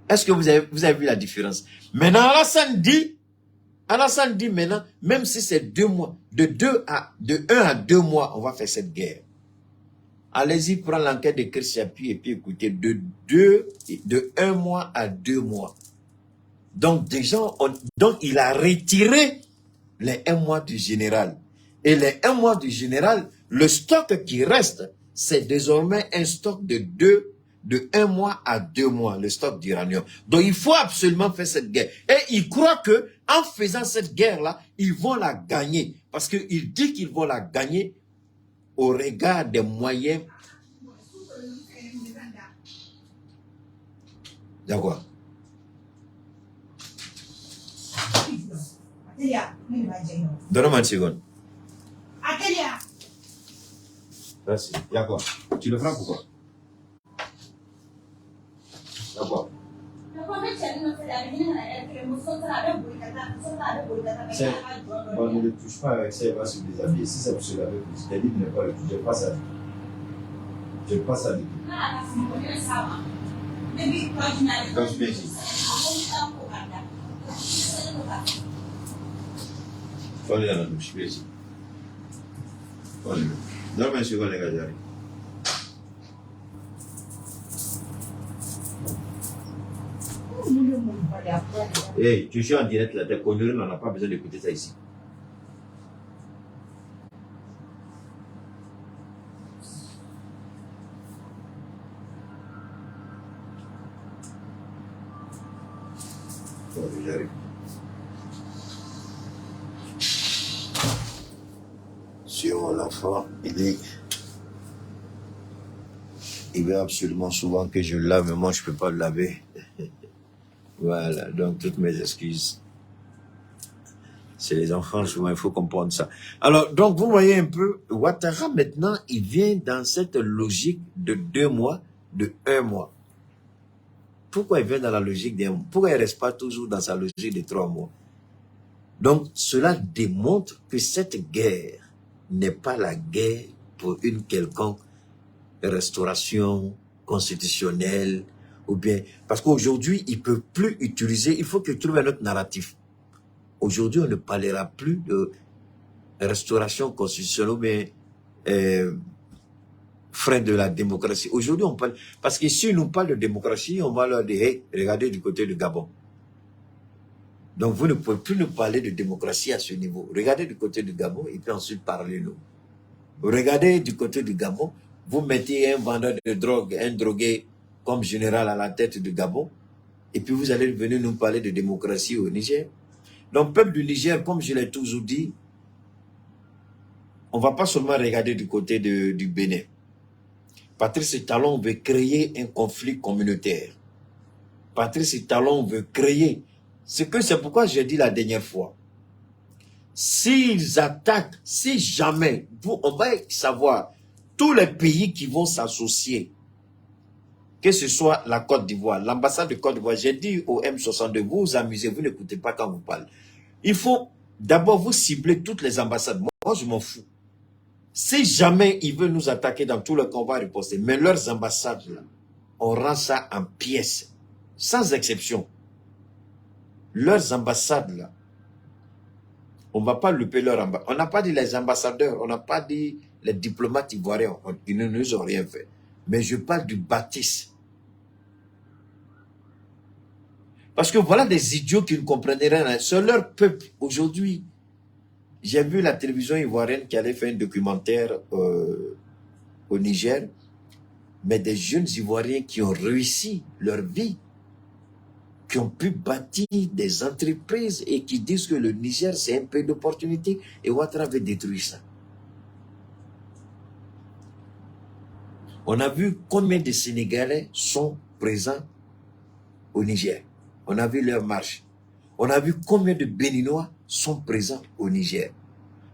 Est-ce que vous avez vu la différence? Maintenant, Alassane dit, Alassane dit maintenant, même si c'est 2 mois, de 1 à 2 mois, on va faire cette guerre. Allez-y, prends l'enquête de Chris Chapuis et puis écoutez, de 1 mois à 2 mois. Donc déjà, donc il a retiré les 1 mois du général. Et les 1 mois du général, le stock qui reste, c'est désormais un stock de 1 mois à 2 mois, le stock d'uranium. Donc il faut absolument faire cette guerre. Et il croit que en faisant cette guerre-là, ils vont la gagner. Parce qu'il dit qu'ils vont la gagner au regard des moyens. D'accord. Donne-moi une seconde. Merci. D'accord. Tu le feras pourquoi? D'accord. Bon, ne le touche pas avec ça, il va se déshabiller. Si ça vous se laver, je t'ai dit de ne pas le toucher. Je passe à lui. Je passe à lui. Quand je viens ici. On est dans la douche, viens ici. Donne-moi une seconde, les gars, j'arrive. Hey, tu suis en direct là, tes conneries, on n'a pas besoin d'écouter ça ici. Bon, j'arrive. Sur l'enfant, il veut absolument souvent que je le lave, mais moi je ne peux pas le laver. Voilà, donc toutes mes excuses. C'est les enfants, souvent il faut comprendre ça. Alors, donc vous voyez un peu, Ouattara maintenant, il vient dans cette logique de 2 mois, de 1 mois. Pourquoi il vient dans la logique d'un mois? Pourquoi il ne reste pas toujours dans sa logique de 3 mois? Donc, cela démontre que cette guerre n'est pas la guerre pour une quelconque restauration constitutionnelle, ou bien, parce qu'aujourd'hui, il ne peut plus utiliser, il faut qu'il trouve un autre narratif. Aujourd'hui, on ne parlera plus de restauration constitutionnelle, ou bien frein de la démocratie. Aujourd'hui, on parle, parce que si nous parle de démocratie, on va leur dire, hey, regardez du côté du Gabon. Donc, vous ne pouvez plus nous parler de démocratie à ce niveau. Regardez du côté du Gabon, et puis ensuite parlez-nous. Regardez du côté du Gabon, vous mettez un vendeur de drogue, un drogué comme général à la tête du Gabon, et puis vous allez venir nous parler de démocratie au Niger. Donc, peuple du Niger, comme je l'ai toujours dit, on ne va pas seulement regarder du côté du Bénin. Patrice Talon veut créer un conflit communautaire. Patrice Talon veut créer. C'est pourquoi j'ai dit la dernière fois. S'ils attaquent, si jamais, on va savoir, tous les pays qui vont s'associer, que ce soit la Côte d'Ivoire, l'ambassade de Côte d'Ivoire, j'ai dit au M62, vous vous amusez, vous n'écoutez pas quand vous parlez. Il faut d'abord vous cibler toutes les ambassades. Moi, je m'en fous. Si jamais ils veulent nous attaquer dans tout le combat riposté, mais leurs ambassades, là, on rend ça en pièces, sans exception. Leurs ambassades, là, on ne va pas louper leurs ambassades. On n'a pas dit les ambassadeurs, on n'a pas dit les diplomates ivoiriens, ils ne nous ont rien fait. Mais je parle du bâtisse. Parce que voilà des idiots qui ne comprennent rien. C'est leur peuple. Aujourd'hui, j'ai vu la télévision ivoirienne qui allait faire un documentaire au Niger, mais des jeunes Ivoiriens qui ont réussi leur vie, qui ont pu bâtir des entreprises et qui disent que le Niger, c'est un pays d'opportunité et Ouattara veut détruire ça. On a vu combien de Sénégalais sont présents au Niger. On a vu leur marche. On a vu combien de Béninois sont présents au Niger.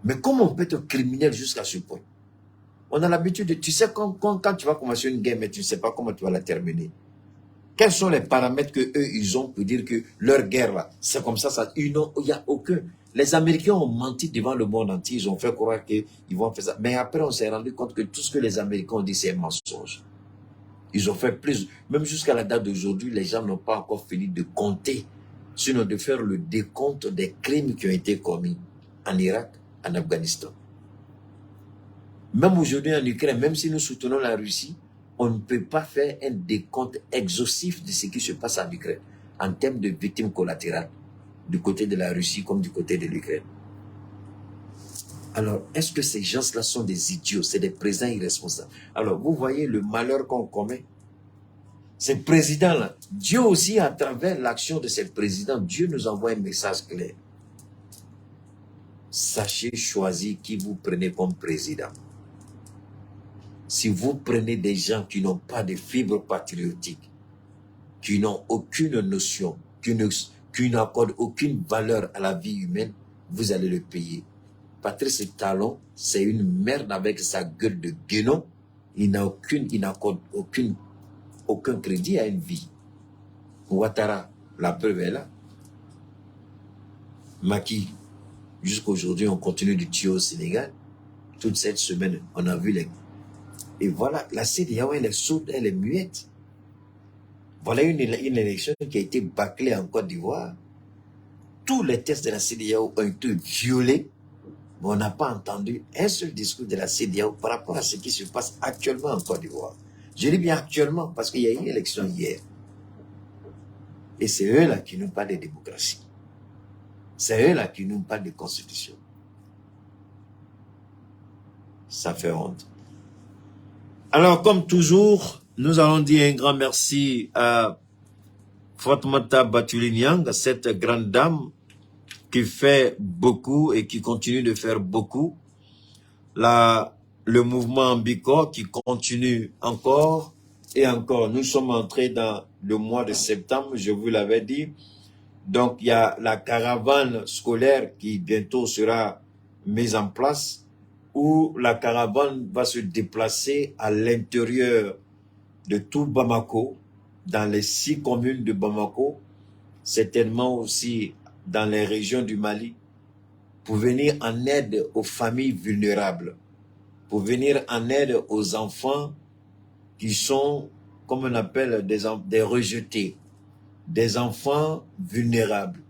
Mais comment on peut être criminel jusqu'à ce point? On a l'habitude de... Tu sais, quand tu vas commencer une guerre, mais tu ne sais pas comment tu vas la terminer. Quels sont les paramètres qu'eux, ils ont pour dire que leur guerre, là, c'est comme ça, il n'y a aucun. Les Américains ont menti devant le monde entier, ils ont fait croire qu'ils vont faire ça. Mais après, on s'est rendu compte que tout ce que les Américains ont dit, c'est un mensonge. Ils ont fait plus. Même jusqu'à la date d'aujourd'hui, les gens n'ont pas encore fini de compter sinon de faire le décompte des crimes qui ont été commis en Irak, en Afghanistan. Même aujourd'hui en Ukraine, même si nous soutenons la Russie, on ne peut pas faire un décompte exhaustif de ce qui se passe en Ukraine, en termes de victimes collatérales, du côté de la Russie comme du côté de l'Ukraine. Alors, est-ce que ces gens-là sont des idiots? C'est des présidents irresponsables. Alors, vous voyez le malheur qu'on commet. Ces présidents-là, Dieu aussi, à travers l'action de ces présidents, Dieu nous envoie un message clair. Sachez choisir qui vous prenez comme président. Si vous prenez des gens qui n'ont pas de fibre patriotique, qui n'ont aucune notion, qui n'accordent aucune valeur à la vie humaine, vous allez le payer. Patrice Talon, c'est une merde avec sa gueule de guénon. Il n'accorde aucun crédit à une vie. Ouattara, la preuve est là. Macky, jusqu'aujourd'hui, on continue de tuer au Sénégal. Toute cette semaine, on a vu les... Et voilà, la CEDEAO, elle est sourde, elle est muette. Voilà une élection qui a été bâclée en Côte d'Ivoire. Tous les tests de la CEDEAO ont été violés. Mais on n'a pas entendu un seul discours de la CEDEAO par rapport à ce qui se passe actuellement en Côte d'Ivoire. Je dis bien actuellement parce qu'il y a eu une élection hier. Et c'est eux-là qui nous parlent de démocratie. C'est eux-là qui nous parlent de constitution. Ça fait honte. Alors, comme toujours, nous allons dire un grand merci à Fatoumata Batouli-Niang, cette grande dame qui fait beaucoup et qui continue de faire beaucoup. Le mouvement Ambicor qui continue encore et encore. Nous sommes entrés dans le mois de septembre, je vous l'avais dit. Donc, il y a la caravane scolaire qui bientôt sera mise en place, où la caravane va se déplacer à l'intérieur de tout Bamako, dans les 6 communes de Bamako, certainement aussi dans les régions du Mali, pour venir en aide aux familles vulnérables, pour venir en aide aux enfants qui sont, comme on appelle, des rejetés, des enfants vulnérables,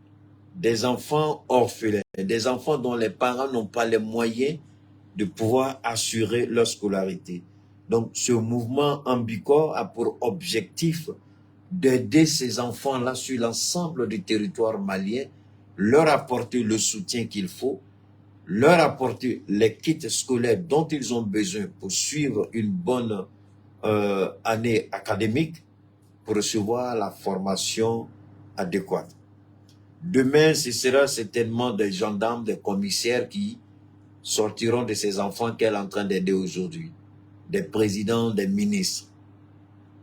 des enfants orphelins, des enfants dont les parents n'ont pas les moyens de pouvoir assurer leur scolarité. Donc, ce mouvement Ambicor a pour objectif d'aider ces enfants-là sur l'ensemble du territoire malien, leur apporter le soutien qu'il faut, leur apporter les kits scolaires dont ils ont besoin pour suivre une bonne année académique, pour recevoir la formation adéquate. Demain, ce sera certainement des gendarmes, des commissaires qui sortiront de ces enfants qu'elle est en train d'aider aujourd'hui, des présidents, des ministres.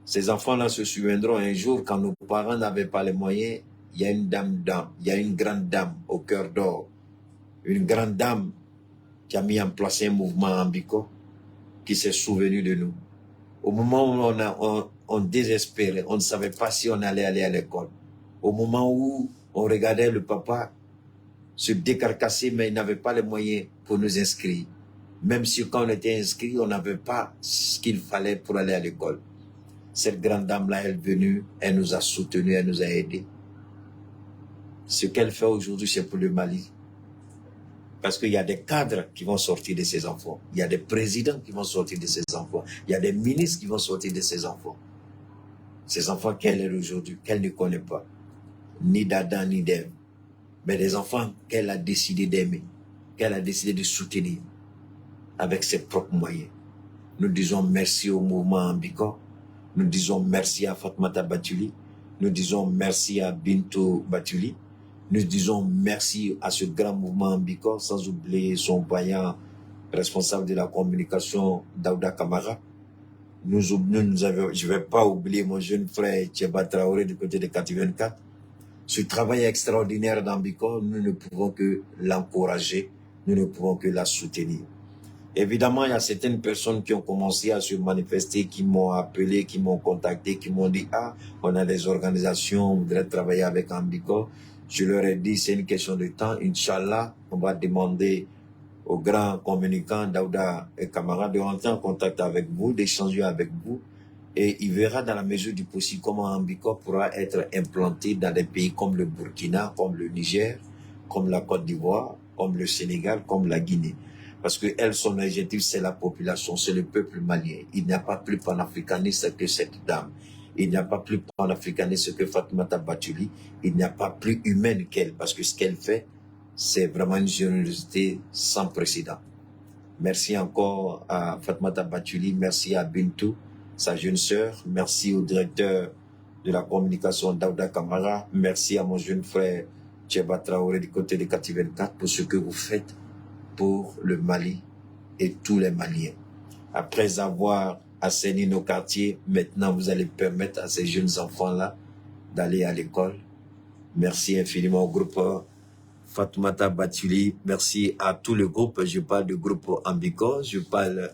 Ces enfants-là se souviendront un jour, quand nos parents n'avaient pas les moyens, il y a une grande dame au cœur d'or, une grande dame qui a mis en place un mouvement Ambicor, qui s'est souvenu de nous. Au moment où on désespérait, on ne savait pas si on allait aller à l'école. Au moment où on regardait le papa se décarcasser, mais il n'avait pas les moyens pour nous inscrire. Même si quand on était inscrit, on n'avait pas ce qu'il fallait pour aller à l'école. Cette grande dame-là, elle est venue, elle nous a soutenus, elle nous a aidés. Ce qu'elle fait aujourd'hui, c'est pour le Mali. Parce qu'il y a des cadres qui vont sortir de ces enfants. Il y a des présidents qui vont sortir de ces enfants. Il y a des ministres qui vont sortir de ces enfants. Ces enfants qu'elle est aujourd'hui, qu'elle ne connaît pas. Ni d'Adam, ni d'Ève. Mais des enfants qu'elle a décidé d'aimer, qu'elle a décidé de soutenir avec ses propres moyens. Nous disons merci au mouvement Ambicor. Nous disons merci à Fatoumata Batouli. Nous disons merci à Bintou Batouli. Nous disons merci à ce grand mouvement Ambicor, sans oublier son vaillant responsable de la communication, Daouda Kamara. Je ne vais pas oublier mon jeune frère Tcheba Traoré du côté de 84. Ce travail extraordinaire d'Ambicor, nous ne pouvons que l'encourager, nous ne pouvons que la soutenir. Évidemment, il y a certaines personnes qui ont commencé à se manifester, qui m'ont appelé, qui m'ont contacté, qui m'ont dit « Ah, on a des organisations, on voudrait travailler avec Ambicor ». Je leur ai dit, c'est une question de temps. Inch'Allah, on va demander aux grands communicants, Daouda et Kamara, de rentrer en contact avec vous, d'échanger avec vous Et il verra dans la mesure du possible comment Ambicor pourra être implanté dans des pays comme le Burkina, comme le Niger, comme la Côte d'Ivoire, comme le Sénégal, comme la Guinée. Parce que elle, son objectif, c'est la population, c'est le peuple malien. Il n'y a pas plus panafricaniste que cette dame. Il n'y a pas plus panafricaniste que Fatoumata Batouli. Il n'y a pas plus humaine qu'elle, parce que ce qu'elle fait, c'est vraiment une générosité sans précédent. Merci encore à Fatoumata Batouli, merci à Bintou, sa jeune sœur, merci au directeur de la communication Daouda Kamara, merci à mon jeune frère Tcheba Traoré du côté de 84 pour ce que vous faites pour le Mali et tous les Maliens. Après avoir assaini nos quartiers, maintenant vous allez permettre à ces jeunes enfants-là d'aller à l'école. Merci infiniment au groupe Fatoumata Batouli, merci à tout le groupe. Je parle du groupe Ambicor, je parle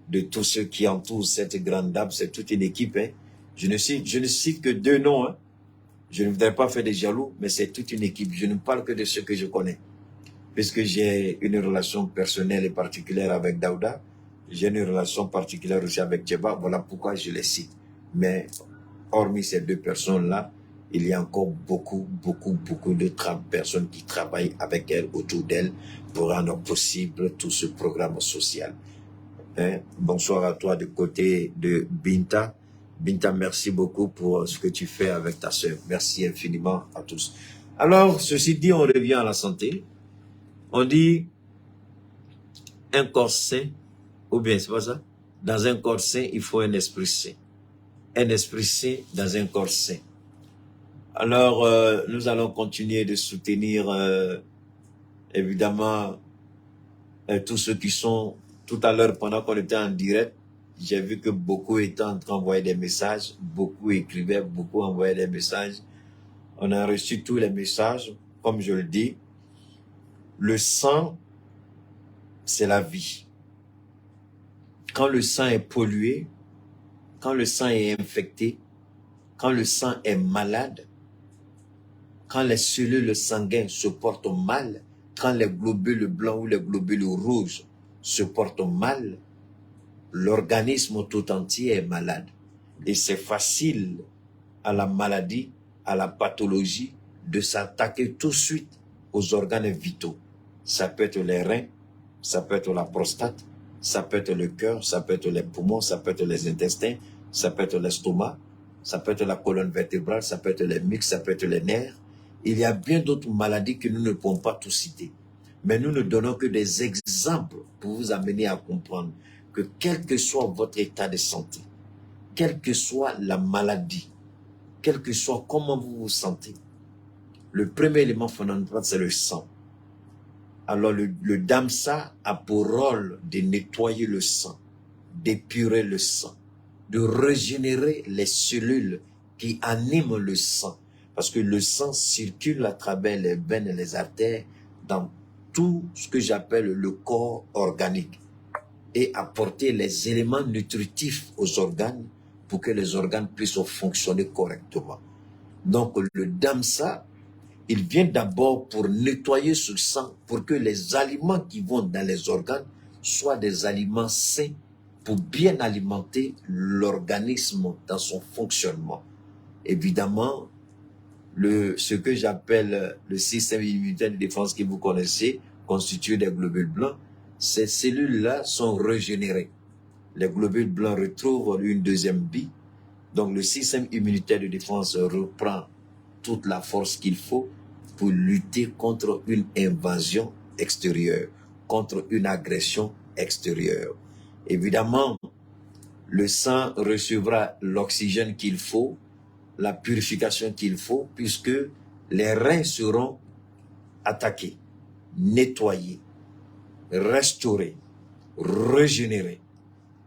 de tous ceux qui entourent cette grande dame, c'est toute une équipe. Hein. Je ne cite que deux noms. Hein. Je ne voudrais pas faire des jaloux, mais c'est toute une équipe. Je ne parle que de ceux que je connais. Puisque j'ai une relation personnelle et particulière avec Daouda, j'ai une relation particulière aussi avec Djeba, voilà pourquoi je les cite. Mais hormis ces deux personnes-là, il y a encore beaucoup d'autres personnes qui travaillent avec elle, autour d'elle, pour rendre possible tout ce programme social. Hein? Bonsoir à toi du côté de Binta. Binta, merci beaucoup pour ce que tu fais avec ta sœur. Merci infiniment à tous. Alors, ceci dit, on revient à la santé. On dit un corps sain, ou bien c'est pas ça? Dans un corps sain, il faut un esprit sain. Un esprit sain dans un corps sain. Alors, nous allons continuer de soutenir, évidemment, tous ceux qui sont, tout à l'heure, pendant qu'on était en direct, j'ai vu que beaucoup étaient en train d'envoyer des messages, beaucoup écrivaient, beaucoup envoyaient des messages. On a reçu tous les messages, comme je le dis. Le sang, c'est la vie. Quand le sang est pollué, quand le sang est infecté, quand le sang est malade, quand les cellules sanguines se portent mal, quand les globules blancs ou les globules rouges se portent mal, l'organisme tout entier est malade. Et c'est facile à la maladie, à la pathologie, de s'attaquer tout de suite aux organes vitaux. Ça peut être les reins, ça peut être la prostate, ça peut être le cœur, ça peut être les poumons, ça peut être les intestins, ça peut être l'estomac, ça peut être la colonne vertébrale, ça peut être les muscles, ça peut être les nerfs. Il y a bien d'autres maladies que nous ne pouvons pas tout citer. Mais nous ne donnons que des exemples pour vous amener à comprendre que quel que soit votre état de santé, quelle que soit la maladie, quel que soit comment vous vous sentez, le premier élément fondamental, c'est le sang. Alors le damsa a pour rôle de nettoyer le sang, d'épurer le sang, de régénérer les cellules qui animent le sang. Parce que le sang circule à travers les veines et les artères dans tout ce que j'appelle le corps organique et apporter les éléments nutritifs aux organes pour que les organes puissent fonctionner correctement. Donc le damsa, il vient d'abord pour nettoyer ce sang, pour que les aliments qui vont dans les organes soient des aliments sains pour bien alimenter l'organisme dans son fonctionnement. Évidemment, ce que j'appelle le système immunitaire de défense que vous connaissez, constitué des globules blancs, ces cellules-là sont régénérées. Les globules blancs retrouvent une deuxième vie. Donc le système immunitaire de défense reprend toute la force qu'il faut pour lutter contre une invasion extérieure, contre une agression extérieure. Évidemment, le sang recevra l'oxygène qu'il faut, la purification qu'il faut, puisque les reins seront attaqués, nettoyés, restaurés, régénérés.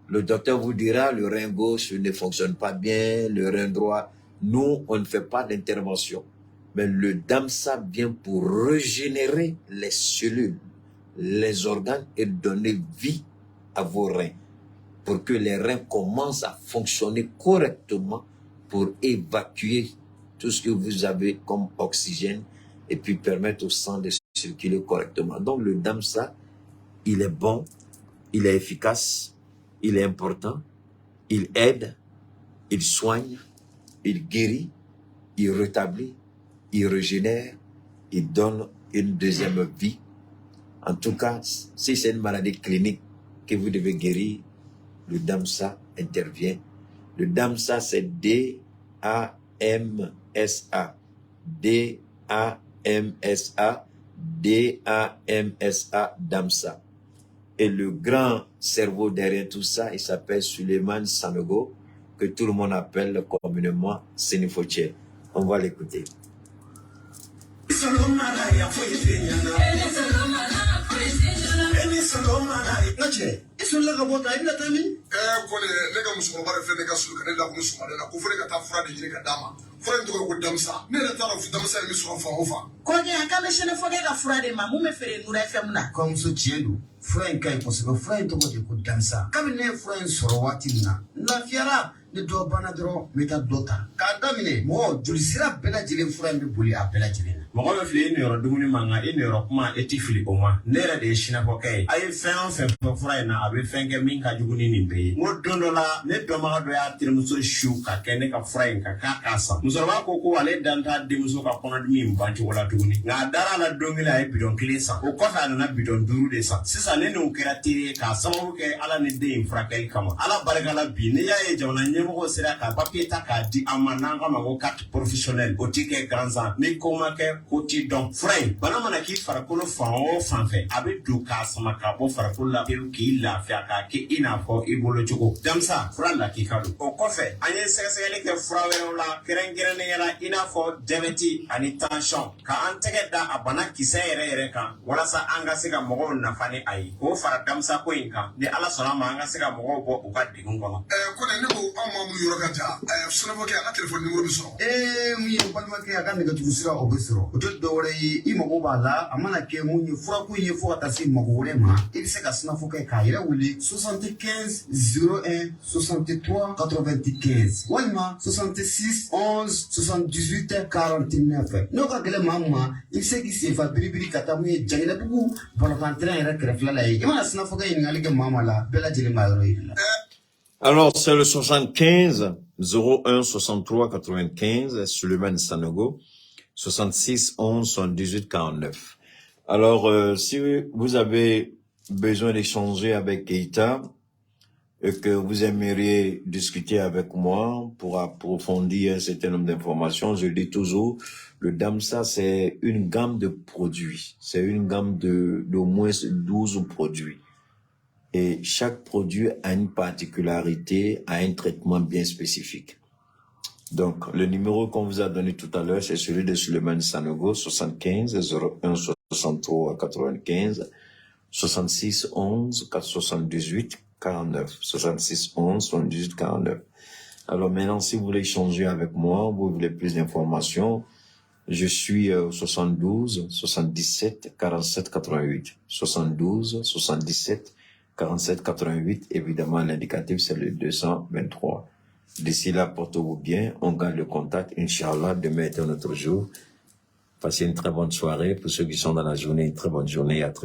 Le docteur vous dira, le rein gauche ne fonctionne pas bien, le rein droit. Nous, on ne fait pas d'intervention. Mais le damsa vient pour régénérer les cellules, les organes et donner vie à vos reins. Pour que les reins commencent à fonctionner correctement pour évacuer tout ce que vous avez comme oxygène et puis permettre au sang de circuler correctement. Donc le damsa, il est bon, il est efficace, il est important, il aide il soigne, il guérit, il rétablit, il régénère, il donne une deuxième vie. En tout cas, si c'est une maladie clinique que vous devez guérir, le Damsa intervient. Le Damsa, c'est D-A-M-S-A. D-A-M-S-A. D-A-M-S-A, Damsa. Et le grand cerveau derrière tout ça, il s'appelle Suleiman Sanogo, que tout le monde appelle communément Sénéfotier. On va l'écouter. ne dɔ bana dɔrɔn n bɛ taa dɔ ta k'a daminɛ mɔgɔ joli sira bɛɛ lajɛlen fura in bɛ boli a bɛɛ lajɛlen na. mɔgɔ bɛ fili i niyɔrɔ dumuni ma nka i niyɔrɔ kuma e ti fili o ma ne yɛrɛ de ye sinafɔkɛ ye a ye fɛn o fɛn fɔ fura in na a bɛ fɛn kɛ min ka jugu ni nin bɛɛ ye n ko don dɔ la ne dɔnbaga dɔ y'a terimuso su ka kɛ ne ka fura in kan k'a san musokɔrɔba ko ale dan t'a denmuso ka kɔnɔdimi in ban cogo la tuguni nka a dara a la don kelen a ye bidɔn 1 san o kɔfɛ a nana bidɔn 5 de san sisan ne n'o kɛra teri ye k'a sababu kɛ ala ni den in furakɛli kama ala barika la bi ne y'a ye jamana ɲɛmɔgɔ sera ka papier ta k'a di an ma n'an k'a ma ko carte professionnelle o ti kɛ gansan ni ko ma kɛ ko ti dɔn fura in bana mana k'i farikolo fan o fan fɛ a bɛ don k'a sama ka bɔ farikolo la pewu k'i lafiya k'a kɛ i n'a fɔ i bolo cogo Damsa fura lakika don o kɔfɛ an ye sɛgɛsɛgɛli kɛ fura wɛrɛw la kɛrɛnkɛrɛnnenya la i n'a fɔ diabète ani tension ka an tɛgɛ da a bana kisɛ yɛrɛ kan walasa an ka se ka mɔgɔw nafa ni a ye k'o fara Damsa ko in kan ni ala sɔnna ma an ka se ka mɔgɔw bɔ u ka degun kɔnɔ. Ko ne ko anw ma mun yɔrɔ ka taa sunafɔkɛ a ka téléphone numéro bɛ sɔrɔ. Mun ye balimakɛ a ka nɛgɛjuru sira o bɛ sɔrɔ o tɛ dɔwɛrɛ ye i mago b'a la a mana kɛ mun ye furako ye fo ka taa se mago wɛrɛ ma i bɛ se ka sunafɔkɛ k'a yɛrɛ wele 75 01 63 95 walima 66 11 78 49 n'o ka gɛlɛn maa min ma i bɛ se k'i senfa biribiri ka taa mun ye Janginɛbugu balɔntan yɛrɛ kɛrɛfɛla la ye i mana sunafɔkɛ ɲininkali kɛ maa la bɛɛ lajɛlen b'a yɔrɔ yiri la. Alors, c'est le 75 01 63 95, Suleiman Sanogo, 66 11 78 49. Alors, si vous avez besoin d'échanger avec Keita et que vous aimeriez discuter avec moi pour approfondir un certain nombre d'informations, je dis toujours, le Damsa, c'est une gamme de produits. C'est une gamme d'au moins 12 produits. Et chaque produit a une particularité, a un traitement bien spécifique. Donc, le numéro qu'on vous a donné tout à l'heure, c'est celui de Suleiman Sanogo, 75 01 63 95 66 11 78 49. 66 11 78 49. Alors maintenant, si vous voulez échanger avec moi, vous voulez plus d'informations, je suis au 72 77 47 88. 72 77 47 88, évidemment, l'indicatif, c'est le 223. D'ici là, portez-vous bien. On garde le contact. Inch'Allah, demain est un autre jour. Passez une très bonne soirée. Pour ceux qui sont dans la journée, une très bonne journée. À très